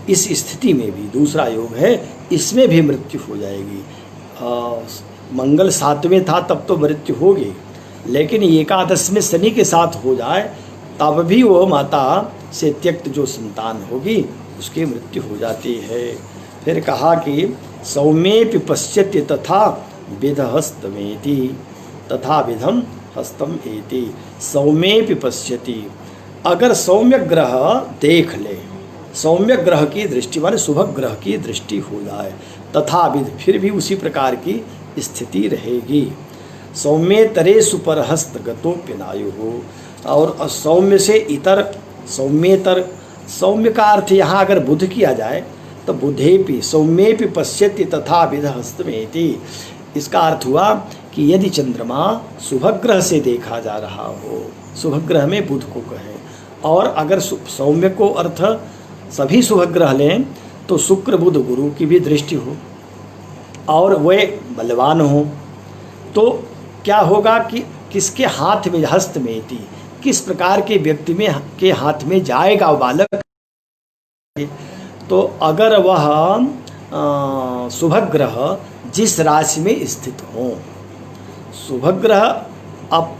इस स्थिति में भी दूसरा योग है, इसमें भी मृत्यु हो जाएगी। मंगल सातवें था तब तो मृत्यु होगी, लेकिन एकादश में शनि के साथ हो जाए तब भी वो माता से त्यक्त जो संतान होगी उसकी मृत्यु हो जाती है। फिर कहा कि सौम्ये पश्यति तथा विधहस्तमेति, तथा विधम हस्तम एति, सौम्ये पश्यति, अगर सौम्य ग्रह देख ले, सौम्य ग्रह की दृष्टि माने शुभ ग्रह की दृष्टि हो जाए, तथा विध फिर भी उसी प्रकार की स्थिति रहेगी। सौम्ये तरे सुपरहस्त गतोप्यनायु हो, और सौम्य से इतर, सौम्येतर, सौम्य का अर्थ यहाँ अगर बुध किया जाए तो बुधेपि सौम्येपि पश्यति तथा विधहस्तमेति, इसका अर्थ हुआ कि यदि चंद्रमा शुभग्रह से देखा जा रहा हो, शुभग्रह में बुध को कहें, और अगर सौम्य को अर्थ सभी शुभग्रह लें तो शुक्र बुध गुरु की भी दृष्टि हो और वे बलवान हो, तो क्या होगा कि किसके हाथ में, हस्त में थी, किस प्रकार के व्यक्ति में के हाथ में जाएगा बालक। तो अगर वह शुभग्रह जिस राशि में स्थित हो, शुभग्रह अब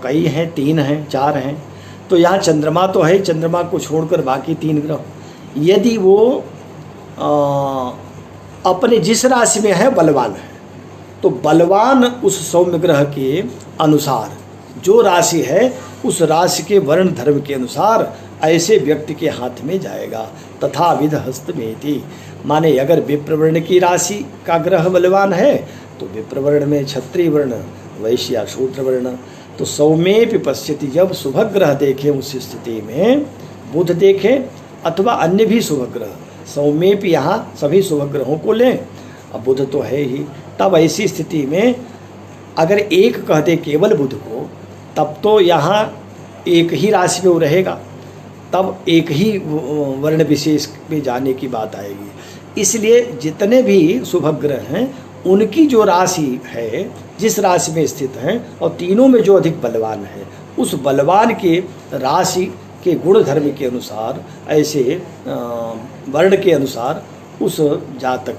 कई हैं, 3 हैं, 4 हैं, तो यहाँ चंद्रमा तो है, चंद्रमा को छोड़कर बाकी 3 ग्रह, यदि वो अपने जिस राशि में है बलवान है, तो बलवान उस सौम्य ग्रह के अनुसार जो राशि है उस राशि के वर्ण धर्म के अनुसार ऐसे व्यक्ति के हाथ में जाएगा। तथा विध हस्तमेति, माने अगर विप्रवर्ण की राशि का ग्रह बलवान है तो विप्रवर्ण में क्षत्रिय वर्ण, वैश्य या शूद्र वर्ण। तो सौम्ये पश्यति, जब शुभ ग्रह देखें उस स्थिति में बुध देखें अथवा अन्य भी शुभ ग्रह, सौम्ये भी यहाँ सभी शुभ ग्रहों को लें, अब बुध तो है ही, तब ऐसी स्थिति में अगर एक कह दे केवल बुध को, तब तो यहाँ एक ही राशि में वो रहेगा, तब एक ही वर्ण विशेष में जाने की बात आएगी। इसलिए जितने भी शुभ ग्रह हैं उनकी जो राशि है, जिस राशि में स्थित हैं और तीनों में जो अधिक बलवान है, उस बलवान के राशि के गुण धर्म के अनुसार, ऐसे वर्ण के अनुसार उस जातक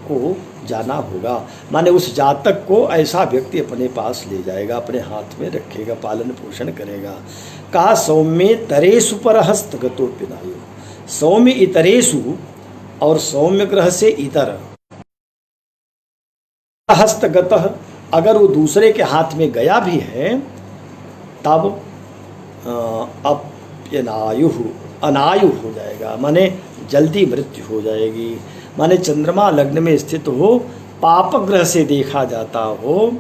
को जाना होगा। माने उस जातक को ऐसा व्यक्ति अपने पास ले जाएगा, अपने हाथ में रखेगा, पालन पोषण करेगा। कहा सौम्ये तरेषु परहस्त गतोप्यनायु, सौम्य इतरेषु, और सौम्य ग्रह से इतर हस्तगतः, अगर वो दूसरे के हाथ में गया भी है तब अपयनायु, अनायु हो जाएगा, माने जल्दी मृत्यु हो जाएगी। माने चंद्रमा लग्न में स्थित हो, पाप ग्रह से देखा जाता हो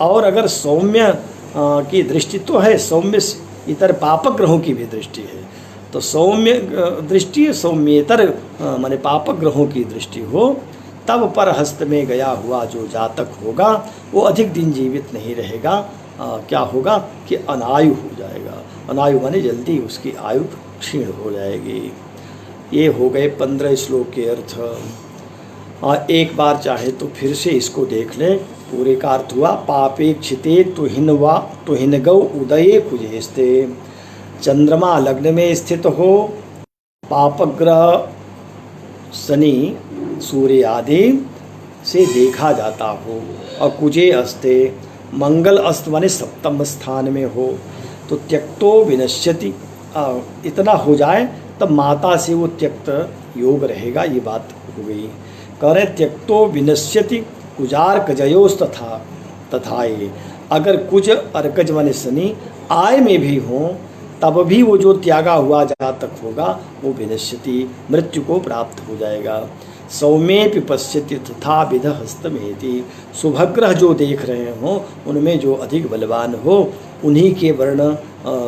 और अगर सौम्य की दृष्टि तो है, सौम्य इतर पापक ग्रहों की भी दृष्टि है, तो सौम्य दृष्टि सौम्येतर माने पापक ग्रहों की दृष्टि हो, तब पर हस्त में गया हुआ जो जातक होगा वो अधिक दिन जीवित नहीं रहेगा। क्या होगा कि अनायु हो जाएगा। अनायु माने जल्दी उसकी आयु क्षीण हो जाएगी। ये हो गए 15 श्लोक के अर्थ। एक बार चाहे तो फिर से इसको देख लें। पूरे का अर्थ हुआ, पापेक्षिते तुहिन गौ उदये कुजेस्ते। चंद्रमा लग्न में स्थित हो, पापग्रह शनि सूर्य आदि से देखा जाता हो, और कुजे अस्ते मंगल अस्त माने सप्तम स्थान में हो, तो त्यक्तो विनश्यति, इतना हो जाए तब माता से वो त्यक्त योग रहेगा। ये बात हो गई। कह रहे त्यक्तो विनश्यति कुजार कजयोस तथाए। अगर कुज अर्कज माने शनि आय में भी हों तब भी वो जो त्यागा हुआ जातक होगा वो विनश्यति, मृत्यु को प्राप्त हो जाएगा। सौम्येपि पश्यति तथा विध हस्तमेति। शुभग्रह जो देख रहे हों उनमें जो अधिक बलवान हो उन्हीं के वर्ण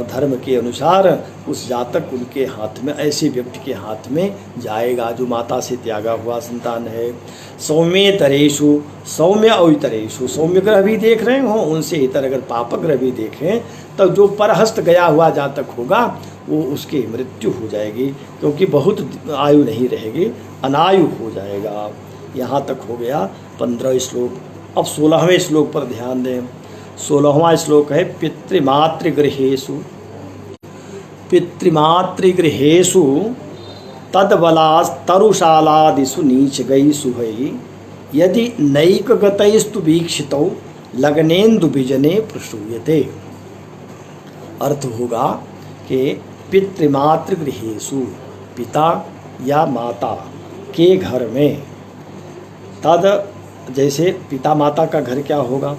धर्म के अनुसार उस जातक उनके हाथ में, ऐसे व्यक्ति के हाथ में जाएगा जो माता से त्यागा हुआ संतान है। सौम्येतरेषु, सौम्य और इतरेषु, सौम्य ग्रह भी देख रहे हों उनसे इतर अगर पापक ग्रह भी देखें तो जो परहस्त गया हुआ जातक होगा वो उसकी मृत्यु हो जाएगी, क्योंकि बहुत आयु नहीं रहेगी, अनायु हो जाएगा। यहाँ तक हो गया 15 श्लोक। अब 16वें श्लोक पर ध्यान दें। 16वां श्लोक है, पितृमातृगृहेषु तद्बलास्तरुशालादिषु नीचगै शुभै यदि नैकगतैस्तु वीक्षितौ लग्नेन्दु विजने प्रसूयते। अर्थ होगा कि पितृमातृगृहेषु, पिता या माता के घर में, तद जैसे पिता माता का घर क्या होगा,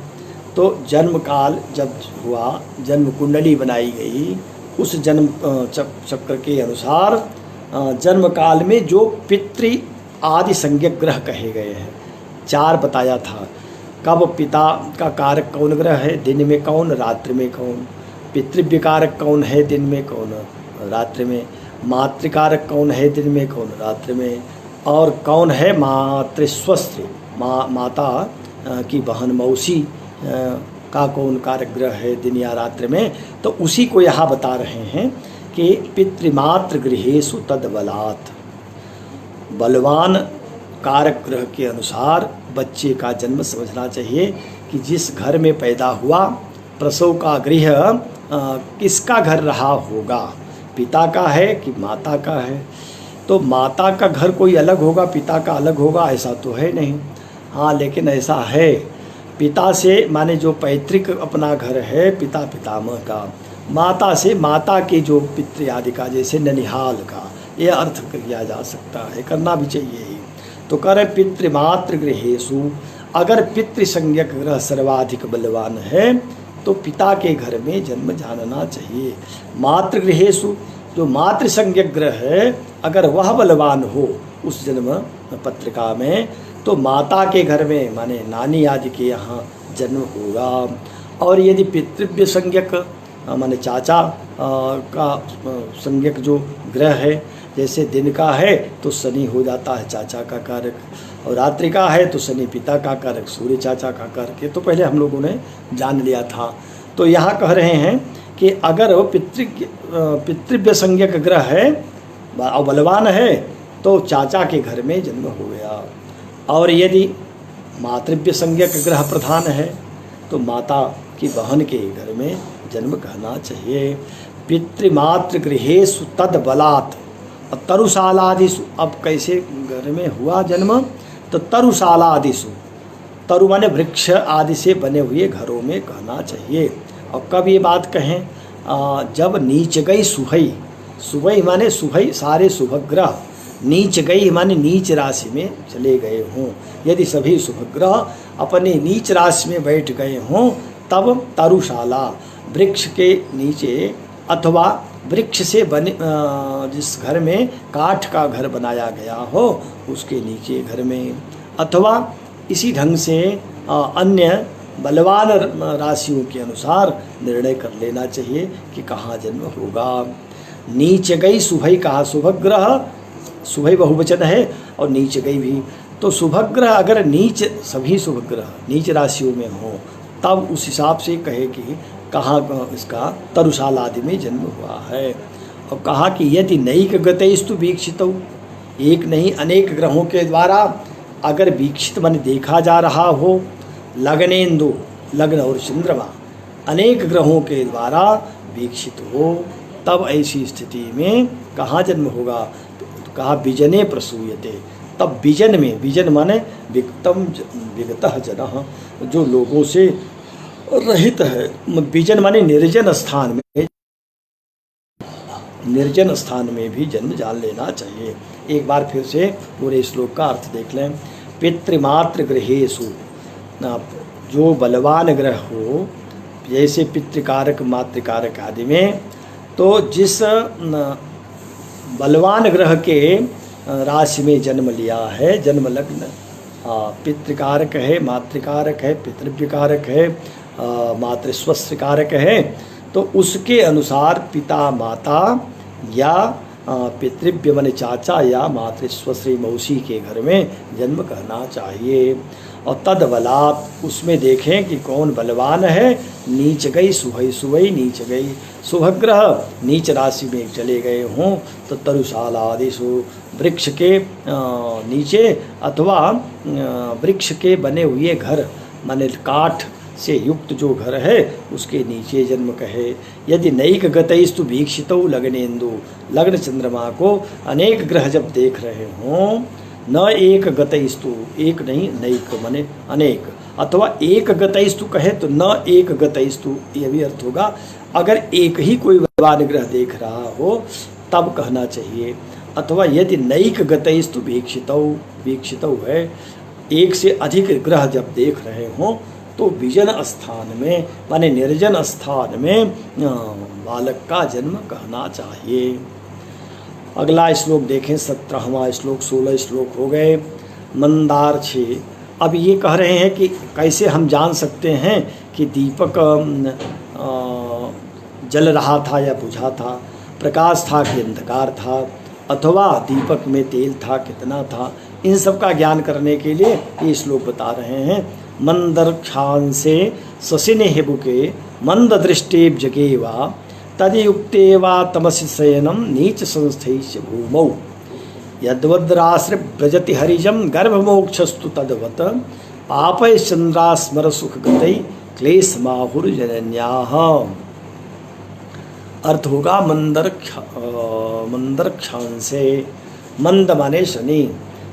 तो जन्म काल जब हुआ, जन्म कुंडली बनाई गई, उस जन्म चक्र के अनुसार जन्म काल में जो पितृ आदि संज्ञक ग्रह कहे गए हैं, 4 बताया था। कब पिता का कारक कौन ग्रह है, दिन में कौन, रात्रि में कौन, पितृव्यकारक कौन है, दिन में कौन, रात्रि में, मातृकारक कौन है, दिन में कौन, रात्रि में, और कौन है मातृस्वस्त्र, माता की बहन मौसी का कौन कारक ग्रह है, दिन या रात्रि में। तो उसी को यहाँ बता रहे हैं कि पितृमातृ गृहेषु तद्बलात्, बलवान कारक ग्रह के अनुसार बच्चे का जन्म समझना चाहिए कि जिस घर में पैदा हुआ, प्रसव का गृह किसका घर रहा होगा, पिता का है कि माता का है। तो माता का घर कोई अलग होगा, पिता का अलग होगा, ऐसा तो है नहीं। हाँ, लेकिन ऐसा है, पिता से माने जो पैतृक अपना घर है पिता पितामह का, माता से माता के जो पितृ आदि का, जैसे ननिहाल का, ये अर्थ किया जा सकता है, करना भी चाहिए ही। तो कह रहे पितृमातृ गृहेषु, अगर पितृ संज्ञक ग्रह सर्वाधिक बलवान है तो पिता के घर में जन्म जानना चाहिए। मातृगृहेषु, जो मातृ संज्ञक ग्रह है, अगर वह बलवान हो उस जन्म पत्रिका में, तो माता के घर में माने नानी आदि के यहाँ जन्म होगा। और यदि पितृव्य संज्ञक माने चाचा का संज्ञक जो ग्रह है, जैसे दिन का है तो शनि हो जाता है चाचा का कारक, और रात्रि का है तो शनि पिता का कारक, सूर्य चाचा का कारक है। तो पहले हम लोगों ने जान लिया था। तो यहाँ कह रहे हैं कि अगर वो पितृव्य संज्ञक ग्रह है और बलवान है तो चाचा के घर में जन्म हो गया। और यदि मातृव्य संज्ञक ग्रह प्रधान है तो माता की बहन के घर में जन्म कहना चाहिए। पितृमातृ गृहेषु तद बलात्, तरुशालादिषु, अब कैसे घर में हुआ जन्म, तो तरुशालादिषु, तरु माने वृक्ष आदि से बने हुए घरों में कहना चाहिए। और कब ये बात कहें, जब नीच गई सुहई, सुहई माने सुहई सारे शुभग्रह, नीच गई माने नीच राशि में चले गए हों। यदि सभी शुभग्रह अपने नीच राशि में बैठ गए हों तब तरुशाला, वृक्ष के नीचे अथवा वृक्ष से बने जिस घर में काठ का घर बनाया गया हो उसके नीचे घर में, अथवा इसी ढंग से अन्य बलवान राशियों के अनुसार निर्णय कर लेना चाहिए कि कहाँ जन्म होगा। नीच गई सुभई कहा, शुभग्रह सुभई बहुवचन है और नीच गई भी, तो शुभग्रह अगर नीच, सभी शुभग्रह नीच राशियों में हो तब उस हिसाब से कहे कि कहाँ इसका तरुशाल आदि में जन्म हुआ है। और कहा कि यदि नैक गतैस्तु वीक्षितौ, एक नहीं अनेक ग्रहों के द्वारा अगर वीक्षित मन देखा जा रहा हो, लग्नेन्दु लग्न और चंद्रमा अनेक ग्रहों के द्वारा वीक्षित हो, तब ऐसी स्थिति में कहाँ जन्म होगा, तो कहा विजने प्रसूयते, तब विजन में, विजन माने विगतम विगतः जनः, जो लोगों से रहित है, विजन माने निर्जन स्थान में, निर्जन स्थान में भी जन्म जान लेना चाहिए। एक बार फिर से पूरे श्लोक का अर्थ देख लें। पितृमात्र गृहेषु, जो बलवान ग्रह हो जैसे पितृकारक मातृकारक आदि में, तो जिस बलवान ग्रह के राशि में जन्म लिया है, जन्म लग्न पितृकारक है, मातृकारक है, पितृव्यकारक है, मातृस्वस्त्रकारक है, तो उसके अनुसार पिता माता या पितृव्य माने चाचा या मातृस्वश्री मौसी के घर में जन्म करना चाहिए। और तद बलात्, उसमें देखें कि कौन बलवान है। नीच गई सुभई, सुभई नीच गई, शुभग्रह नीच राशि में चले गए हों तो तरुशाल आदिशु, वृक्ष के नीचे अथवा वृक्ष के बने हुए घर माने काठ से युक्त जो घर है उसके नीचे जन्म कहे। यदि नैक गतैस्तु वीक्षितौ लग्नेन्दु, लग्न चंद्रमा को अनेक ग्रह जब देख रहे हों, न एक गतैस्तु, एक नहीं नैक माने अनेक, अथवा एक गतैस्तु कहे तो न एक गतैस्तु, यह भी अर्थ होगा। अगर एक ही कोई बलवान ग्रह देख रहा हो तब कहना चाहिए, अथवा यदि नैक गतैस्तु वीक्षितौ, वीक्षितौ है एक से अधिक ग्रह जब देख रहे हों तो विजन स्थान में माने निर्जन स्थान में बालक का जन्म कहना चाहिए। अगला श्लोक देखें, 17वां श्लोक, 16 श्लोक हो गए। मंदार 6, अब ये कह रहे हैं कि कैसे हम जान सकते हैं कि दीपक जल रहा था या बुझा था, प्रकाश था कि अंधकार था, अथवा दीपक में तेल था कितना था, इन सब का ज्ञान करने के लिए ये श्लोक बता रहे हैं। मंदर्क्षांसे ससिने हेबुके मंद दृष्टेब जगेवा तदयुक्तेवा तमसि शयनम नीच संस्थैश्च भूमौ यद्वद्राश्र व्रजति हरिजम गर्भमोक्षस्तु तद्वत् पापैश्चंद्रास्मर सुख गतै क्लेश माहुर्जनन्याः। अर्थ होगा मंदर्क्षांसे, मंद माने शनि,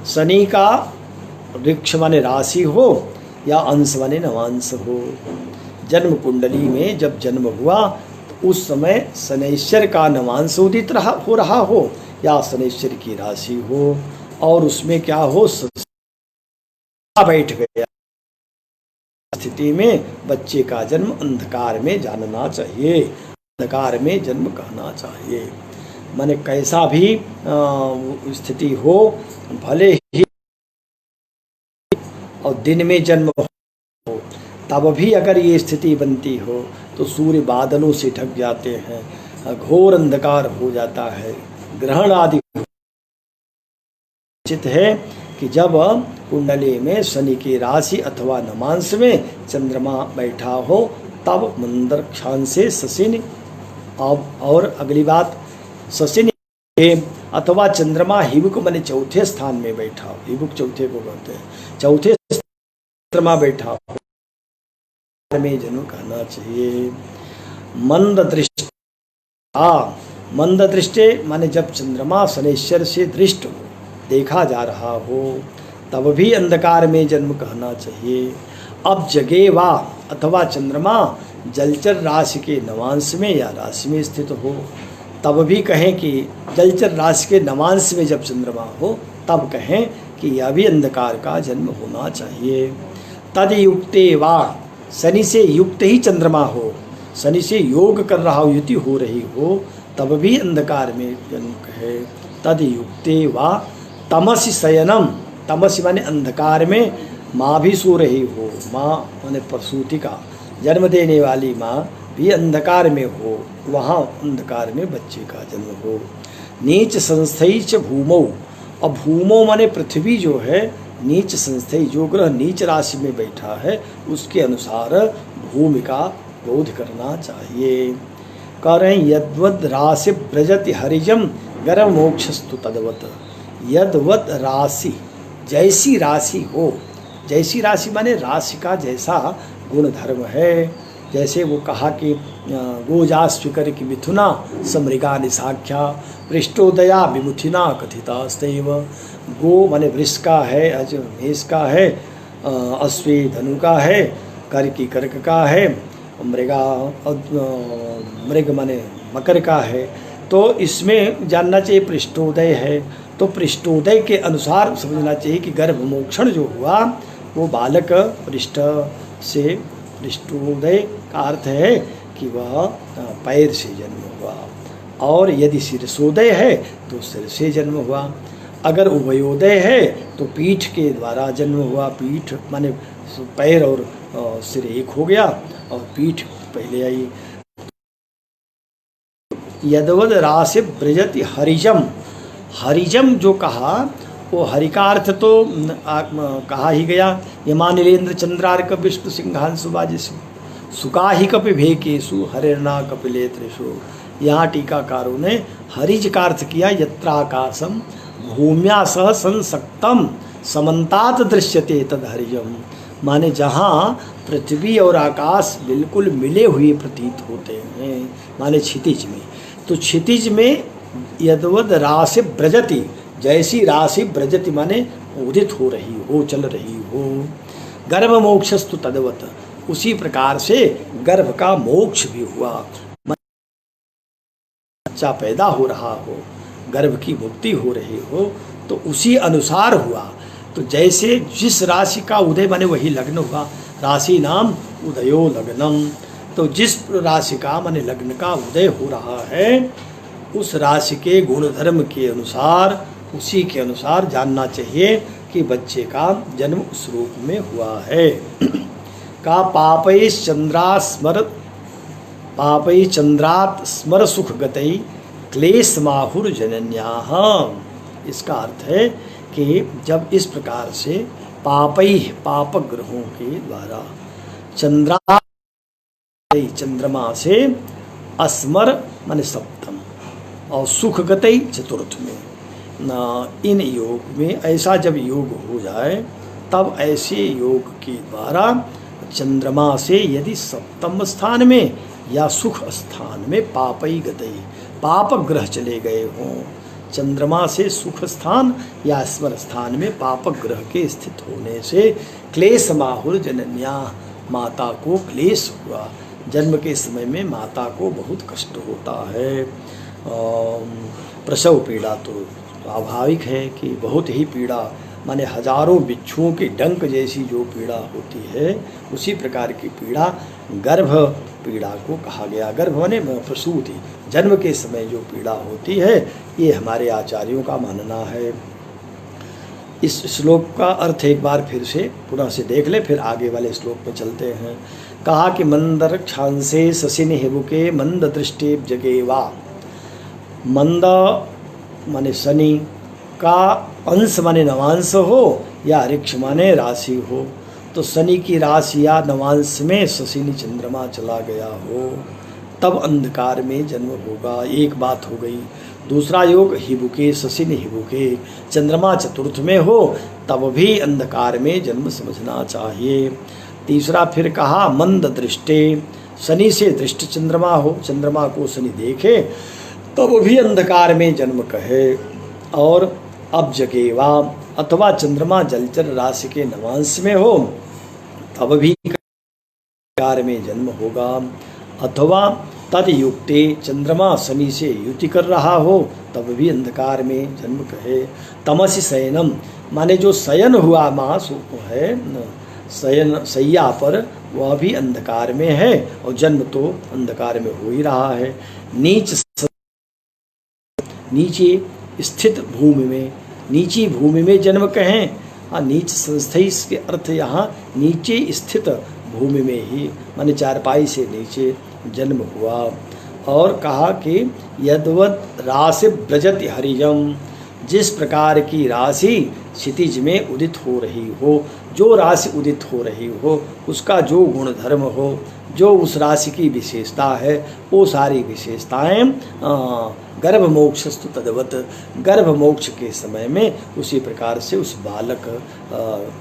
शनि का वृक्ष माने राशि हो या अंश माने नवांश हो। जन्म कुंडली में जब जन्म हुआ तो उस समय शनैश्वर का नवांश उदित हो रहा हो या शनैश्वर की राशि हो, और उसमें क्या हो बैठ गया, स्थिति में बच्चे का जन्म अंधकार में जानना चाहिए, अंधकार में जन्म कहना चाहिए। माने कैसा भी स्थिति हो, भले ही और दिन में जन्म हो, तब भी अगर ये स्थिति बनती हो तो सूर्य बादलों से ढक जाते हैं, घोर अंधकार हो जाता है, ग्रहण आदि। उचित है कि जब कुंडली में शनि की राशि अथवा नमांश में चंद्रमा बैठा हो तब मंदर्क्षांश से शशिन, और अगली बात शशिन अथवा चंद्रमा हिबुक माने चौथे स्थान में बैठा हो, हिबुक चौथे को कहते हैं, चौथे चंद्रमा बैठा हो में जन्म कहना चाहिए। मंद दृष्टि, मंद दृष्टि माने जब चंद्रमा शनैश्वर से दृष्ट हो, देखा जा रहा हो, तब भी अंधकार में जन्म कहना चाहिए। अब जगेवा अथवा चंद्रमा जलचर राशि के नवांश में या राशि में स्थित हो, तब भी कहें कि जलचर राशि के नवांश में जब चंद्रमा हो तब कहें कि यह भी अंधकार का जन्म होना चाहिए। तद युक्ते वा, शनि से युक्त ही चंद्रमा हो, शनि से योग कर रहा हो, युति हो रही हो, तब भी अंधकार में जन्म कहे। तद युक्ते वा तमसि शयनम, तमसि माने अंधकार में माँ भी सो रही हो, माँ माने प्रसूति का जन्म देने वाली माँ भी अंधकार में हो, वहाँ अंधकार में बच्चे का जन्म हो। नीच संस्थई च भूमौ, और भूमौ माने पृथ्वी जो है, नीच संस्थई जो ग्रह नीच राशि में बैठा है उसके अनुसार भूमि का बोध करना चाहिए। कह रहे हैं यद्वद राशि ब्रजति हरिजम गर्भ मोक्षस्तु तद्वत। यद्वद राशि, जैसी राशि हो, जैसी राशि माने राशि का जैसा गुण धर्म है। जैसे वो कहा कि गोजा स्वीकर की मिथुना समृगा निशाख्या पृष्ठोदया विमुथिना कथितास्तैव। गो माने वृष का है, अज मेष का है, अश्वी धनु का है, कर की कर्क का है, मृगा मृग माने मकर का है। तो इसमें जानना चाहिए पृष्ठोदय है, तो पृष्ठोदय के अनुसार समझना चाहिए कि गर्भ मोक्षण जो हुआ वो बालक पृष्ठ से, पृष्ठोदय का अर्थ है कि वह पैर से जन्म हुआ, और यदि सिरसोदय है तो सिर से जन्म हुआ। अगर उभयोदय है तो पीठ के द्वारा जन्म हुआ। पीठ माने पैर और सिर एक हो गया और पीठ पहले आई। यदवद राशि ब्रजति हरिजम, हरिजम जो कहा वो हरि का अर्थ तो कहा ही गया। यमानिलेन्द्र चंद्रार्क विष्णु सिंहांशु बाजिषु सुका ही कपि भेकेशु हरिर्ना कपिलेत्रेषु। यहाँ टीकाकारों ने हरिज का अर्थ किया यत्राकाशम भूम्या सह संसक्तम समन्तात दृश्यते तद हरिजम, माने जहाँ पृथ्वी और आकाश बिल्कुल मिले हुए प्रतीत होते हैं, माने क्षितिज में। तो क्षितिज में यद्वद राशि ब्रजति, जैसी राशि ब्रजति माने उदित हो रही हो, चल रही हो। गर्भ मोक्षस्तु तद्वत, उसी प्रकार से गर्भ का मोक्ष भी हुआ, बच्चा पैदा हो रहा हो, गर्भ की मुक्ति हो रही हो, तो उसी अनुसार हुआ। तो जैसे जिस राशि का उदय माने वही लग्न हुआ, राशि नाम उदयो लग्नम। तो जिस राशि का माने लग्न का उदय हो रहा है, उस राशि के गुण धर्म के अनुसार, उसी के अनुसार जानना चाहिए कि बच्चे का जन्म उस रूप में हुआ है। का पापै चंद्रात स्मर सुख गतै क्लेश माहुर जनन्याः। इसका अर्थ है कि जब इस प्रकार से पापै, पाप ग्रहों के द्वारा, चंद्रमा से अस्मर माने सप्तम और सुख गतई चतुर्थ में, इन योग में ऐसा जब योग हो जाए तब ऐसे योग के द्वारा चंद्रमा से यदि सप्तम स्थान में या सुख स्थान में पापई गतई, पाप ग्रह चले गए हों, चंद्रमा से सुख स्थान या स्मर स्थान में पाप ग्रह के स्थित होने से क्लेश माहुर जनन्या, माता को क्लेश हुआ। जन्म के समय में माता को बहुत कष्ट होता है। प्रसव पीड़ा तो स्वाभाविक है कि बहुत ही पीड़ा, माने हजारों बिच्छुओं के डंक जैसी जो पीड़ा होती है, उसी प्रकार की पीड़ा गर्भ पीड़ा को कहा गया। गर्भ माने प्रसूति, जन्म के समय जो पीड़ा होती है, ये हमारे आचार्यों का मानना है। इस श्लोक का अर्थ एक बार फिर से पुनः से देख ले, फिर आगे वाले श्लोक में चलते हैं। कहा कि मंदर क्षांसे शशिनि हिबुके मंद दृष्टि जगेवा। मंद माने शनि का अंश माने नवांश हो या ऋक्ष माने राशि हो, तो शनि की राशि या नवांश में शशिनि चंद्रमा चला गया हो तब अंधकार में जन्म होगा, एक बात हो गई। दूसरा योग हिबुके शशिनि हिबुके, चंद्रमा चतुर्थ में हो तब भी अंधकार में जन्म समझना चाहिए। तीसरा फिर कहा मंद दृष्टे, शनि से दृष्ट चंद्रमा हो, चंद्रमा को शनि देखे तब भी अंधकार में जन्म कहे। और अब जगेवा, अथवा चंद्रमा जलचर राशि के नवांश में हो तब भी अंधकार में जन्म होगा। अथवा तदयुक्ते, चंद्रमा शनि से युति कर रहा हो तब भी अंधकार में जन्म कहे। तमसि शयनम, माने जो शयन हुआ मास है शयन शैया पर, वह भी अंधकार में है और जन्म तो अंधकार में हो ही रहा है। नीचे स्थित भूमि में, नीची भूमि में जन्म कहें हाँ, नीच संस्थई के अर्थ यहाँ नीचे स्थित भूमि में ही, माने चारपाई से नीचे जन्म हुआ। और कहा कि यद्वत राशि ब्रजति हरिजम, जिस प्रकार की राशि क्षितिज में उदित हो रही हो, जो राशि उदित हो रही हो उसका जो गुण धर्म हो, जो उस राशि की विशेषता है, वो सारी विशेषताएं गर्भ मोक्षस्तु तद्वत, गर्भ मोक्ष के समय में उसी प्रकार से उस बालक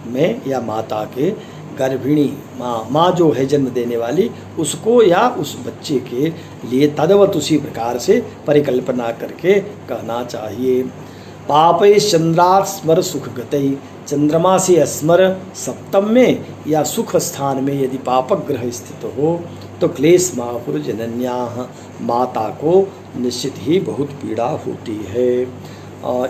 में या माता के गर्भिणी माँ जो है जन्म देने वाली उसको या उस बच्चे के लिए तद्वत उसी प्रकार से परिकल्पना करके कहना चाहिए। पापे चंद्रात् स्मर सुख गतई, चंद्रमा से स्मर सप्तम में या सुख स्थान में यदि पापक ग्रह स्थित हो तो क्लेश माहुर जनन्या, माता को निश्चित ही बहुत पीड़ा होती है।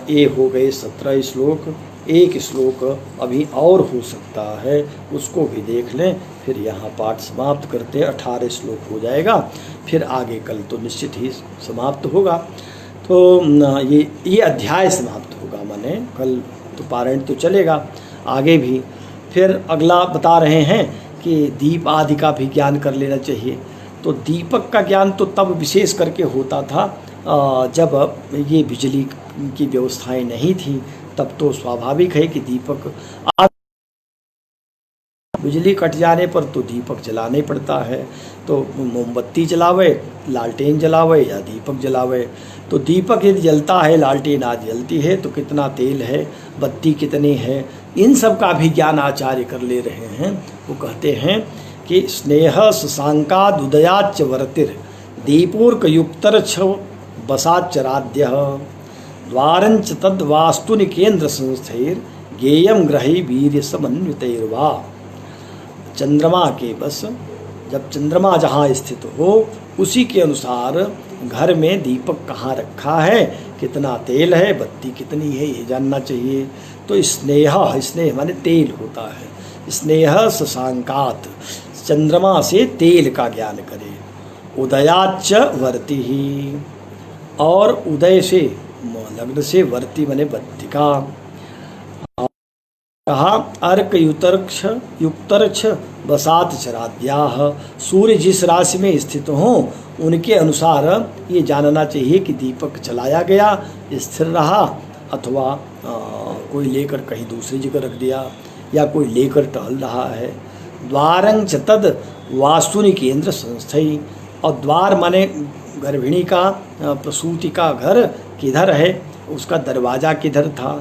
ये हो गए 17 श्लोक। एक श्लोक अभी और हो सकता है, उसको भी देख लें, फिर यहाँ पाठ समाप्त करते। 18 श्लोक हो जाएगा, फिर आगे कल तो निश्चित ही समाप्त होगा। तो ये अध्याय समाप्त होगा, माने कल तो पारायण तो चलेगा आगे भी। फिर अगला बता रहे हैं कि दीप आदि का भी ज्ञान कर लेना चाहिए। तो दीपक का ज्ञान तो तब विशेष करके होता था जब ये बिजली की व्यवस्थाएं नहीं थी, तब तो स्वाभाविक है कि दीपक, बिजली कट जाने पर तो दीपक जलाना ही पड़ता है। तो मोमबत्ती जलावे, लालटेन जलावे या दीपक जलावे। तो दीपक यदि जलता है, लालटेन आज जलती है, तो कितना तेल है, बत्ती कितनी है, इन सब का भी ज्ञान आचार्य कर ले रहे हैं। वो कहते हैं कि स्नेह शशांकाद उदयाच्च वर्तिर दीपूर्क युक्तर छ बसाच्चराद्य द्वारंच तद वास्तुनि केंद्र संस्थैर गेयम ग्रही वीर्य समन्वितैर्वा। चंद्रमा के बस, जब चंद्रमा जहाँ स्थित हो उसी के अनुसार घर में दीपक कहाँ रखा है, कितना तेल है, बत्ती कितनी है, ये जानना चाहिए। तो स्नेह, स्नेह माने तेल होता है। स्नेह शशांकात, चंद्रमा से तेल का ज्ञान करे। उदयाच्च वर्ति ही, और उदय से लग्न से वर्ति माने बत्तिका। कहा अर्क युतर्क्ष युक्तर्क्ष बसात चराद्याह, सूर्य जिस राशि में स्थित हो उनके अनुसार ये जानना चाहिए कि दीपक जलाया गया, स्थिर रहा, अथवा कोई लेकर कहीं दूसरी जगह रख दिया, या कोई लेकर टहल रहा है। द्वारं च तद वास्तुनि केंद्र संस्थई, और द्वार माने गर्भिणी का, प्रसूति का घर किधर है, उसका दरवाज़ा किधर था।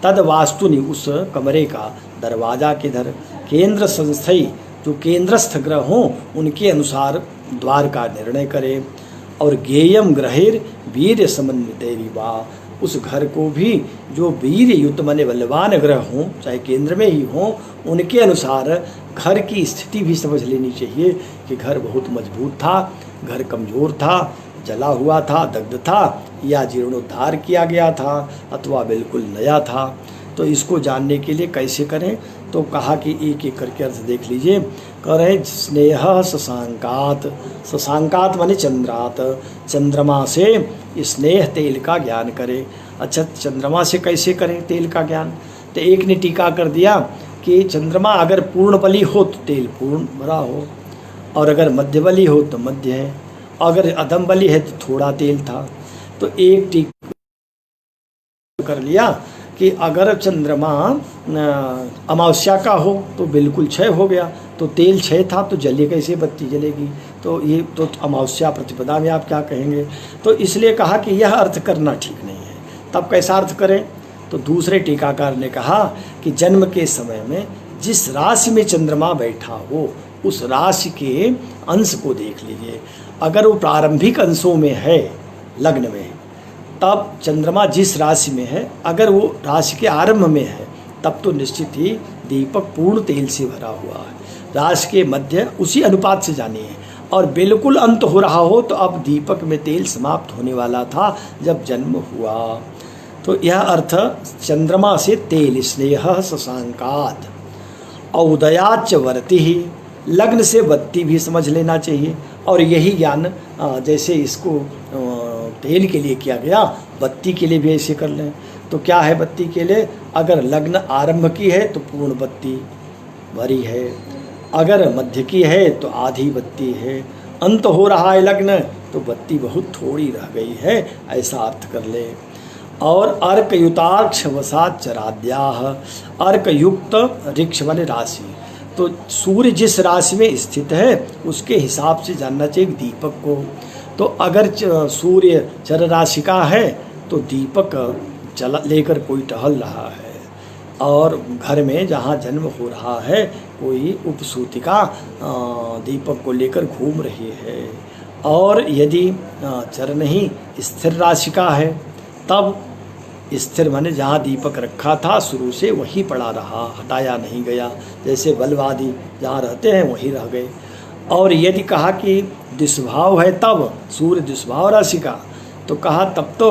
तद वास्तुनि, उस कमरे का दरवाज़ा किधर। केंद्र संस्थई, जो केंद्रस्थ ग्रह हों उनके अनुसार द्वार का निर्णय करें। और गेयम ग्रहेर वीर्य समन्वितैर्वा, उस घर को भी जो वीर युक्त माने बलवान ग्रह हों, चाहे केंद्र में ही हों, उनके अनुसार घर की स्थिति भी समझ लेनी चाहिए कि घर बहुत मजबूत था, घर कमज़ोर था, जला हुआ था, दग्ध था, या जीर्णोद्धार किया गया था, अथवा बिल्कुल नया था। तो इसको जानने के लिए कैसे करें, तो कहा कि एक एक करके अर्थ देख लीजिए। कह रहे स्नेह शशांकात, शशांकात माने चंद्रात, चंद्रमा से स्नेह तेल का ज्ञान करें। अच्छा, चंद्रमा से कैसे करें तेल का ज्ञान, तो एक ने टीका कर दिया कि चंद्रमा अगर पूर्ण बली हो तो तेल पूर्ण भरा हो, और अगर मध्य बली हो तो मध्य है, अगर अधम बली है तो थोड़ा तेल था। तो एक टीका कर लिया कि अगर चंद्रमा अमावस्या का हो तो बिल्कुल क्षय हो गया, तो तेल क्षय था तो जले कैसे बत्ती जलेगी, तो ये तो अमावस्या प्रतिपदा में आप क्या कहेंगे। तो इसलिए कहा कि यह अर्थ करना ठीक नहीं है। तब कैसा अर्थ करें, तो दूसरे टीकाकार ने कहा कि जन्म के समय में जिस राशि में चंद्रमा बैठा हो उस राशि के अंश को देख लीजिए। अगर वो प्रारंभिक अंशों में है, लग्न में, तब चंद्रमा जिस राशि में है, अगर वो राशि के आरंभ में है, तब तो निश्चित ही दीपक पूर्ण तेल से भरा हुआ है। राशि के मध्य उसी अनुपात से जानिए, और बिल्कुल अंत हो रहा हो तो अब दीपक में तेल समाप्त होने वाला था जब जन्म हुआ। तो यह अर्थ चंद्रमा से तेल, स्नेह शशांकात, और उदयाच्च वर्ति ही, लग्न से बत्ती भी समझ लेना चाहिए। और यही ज्ञान जैसे इसको तेल के लिए किया गया, बत्ती के लिए भी ऐसे कर लें। तो क्या है बत्ती के लिए? अगर लग्न आरंभ की है तो पूर्ण बत्ती भरी है, अगर मध्य की है तो आधी बत्ती है, अंत हो रहा है लग्न तो बत्ती बहुत थोड़ी रह गई है, ऐसा अर्थ कर ले। और अर्कयुताक्ष वसात चराद्याह, अर्कयुक्त ऋक्ष माने राशि, तो सूर्य जिस राशि में स्थित है उसके हिसाब से जानना चाहिए दीपक को। तो अगर सूर्य चर राशि का है तो दीपक जला लेकर कोई टहल रहा है, और घर में जहाँ जन्म हो रहा है कोई उपसूतिका दीपक को लेकर घूम रही है। और यदि चर नहीं स्थिर राशि का है तब स्थिर माने जहाँ दीपक रखा था शुरू से वही पड़ा रहा, हटाया नहीं गया, जैसे बल्वादी जहाँ रहते हैं वहीं रह गए। और यदि कहा कि दुष्भाव है तब सूर्य दुष्भाव राशि का, तो कहा तब तो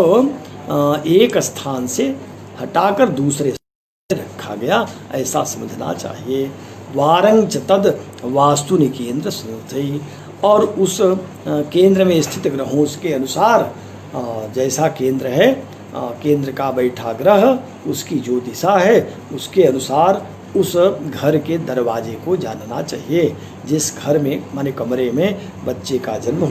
एक स्थान से हटाकर दूसरे स्थान रखा गया, ऐसा समझना चाहिए। वारंग च तद वास्तु निकेंद्र स्मृति, और उस केंद्र में स्थित ग्रहों के अनुसार जैसा केंद्र है, केंद्र का बैठा ग्रह उसकी जो दिशा है उसके अनुसार उस घर के दरवाजे को जानना चाहिए। जिस घर में माने कमरे में बच्चे का जन्म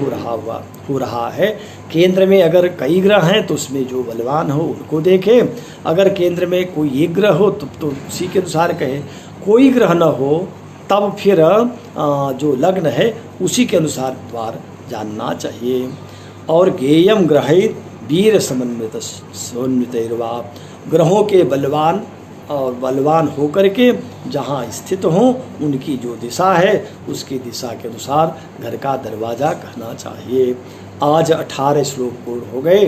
हो रहा है, केंद्र में अगर कई ग्रह हैं तो उसमें जो बलवान हो उनको देखें, अगर केंद्र में कोई एक ग्रह हो तब तो उसी के अनुसार कहें, कोई ग्रह न हो तब फिर जो लग्न है उसी के अनुसार द्वार जानना चाहिए। और गेयम ग्रहित वीर समन्वितैर्वा, ग्रहों के बलवान और बलवान होकर के जहाँ स्थित हों उनकी जो दिशा है उसकी दिशा के अनुसार घर का दरवाज़ा कहना चाहिए। आज 18 श्लोक पूर्ण हो गए,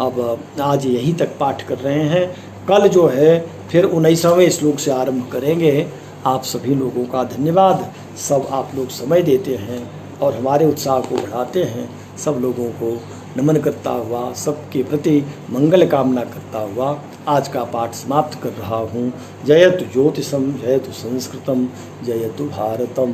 अब आज यहीं तक पाठ कर रहे हैं, कल जो है फिर 19वें श्लोक से आरंभ करेंगे। आप सभी लोगों का धन्यवाद, सब आप लोग समय देते हैं और हमारे उत्साह को बढ़ाते हैं। सब लोगों को नमन करता हुआ, सबके प्रति मंगल कामना करता हुआ आज का पाठ समाप्त कर रहा हूँ। जयतु ज्योतिषम, जयतु संस्कृतम, जयतु भारतम।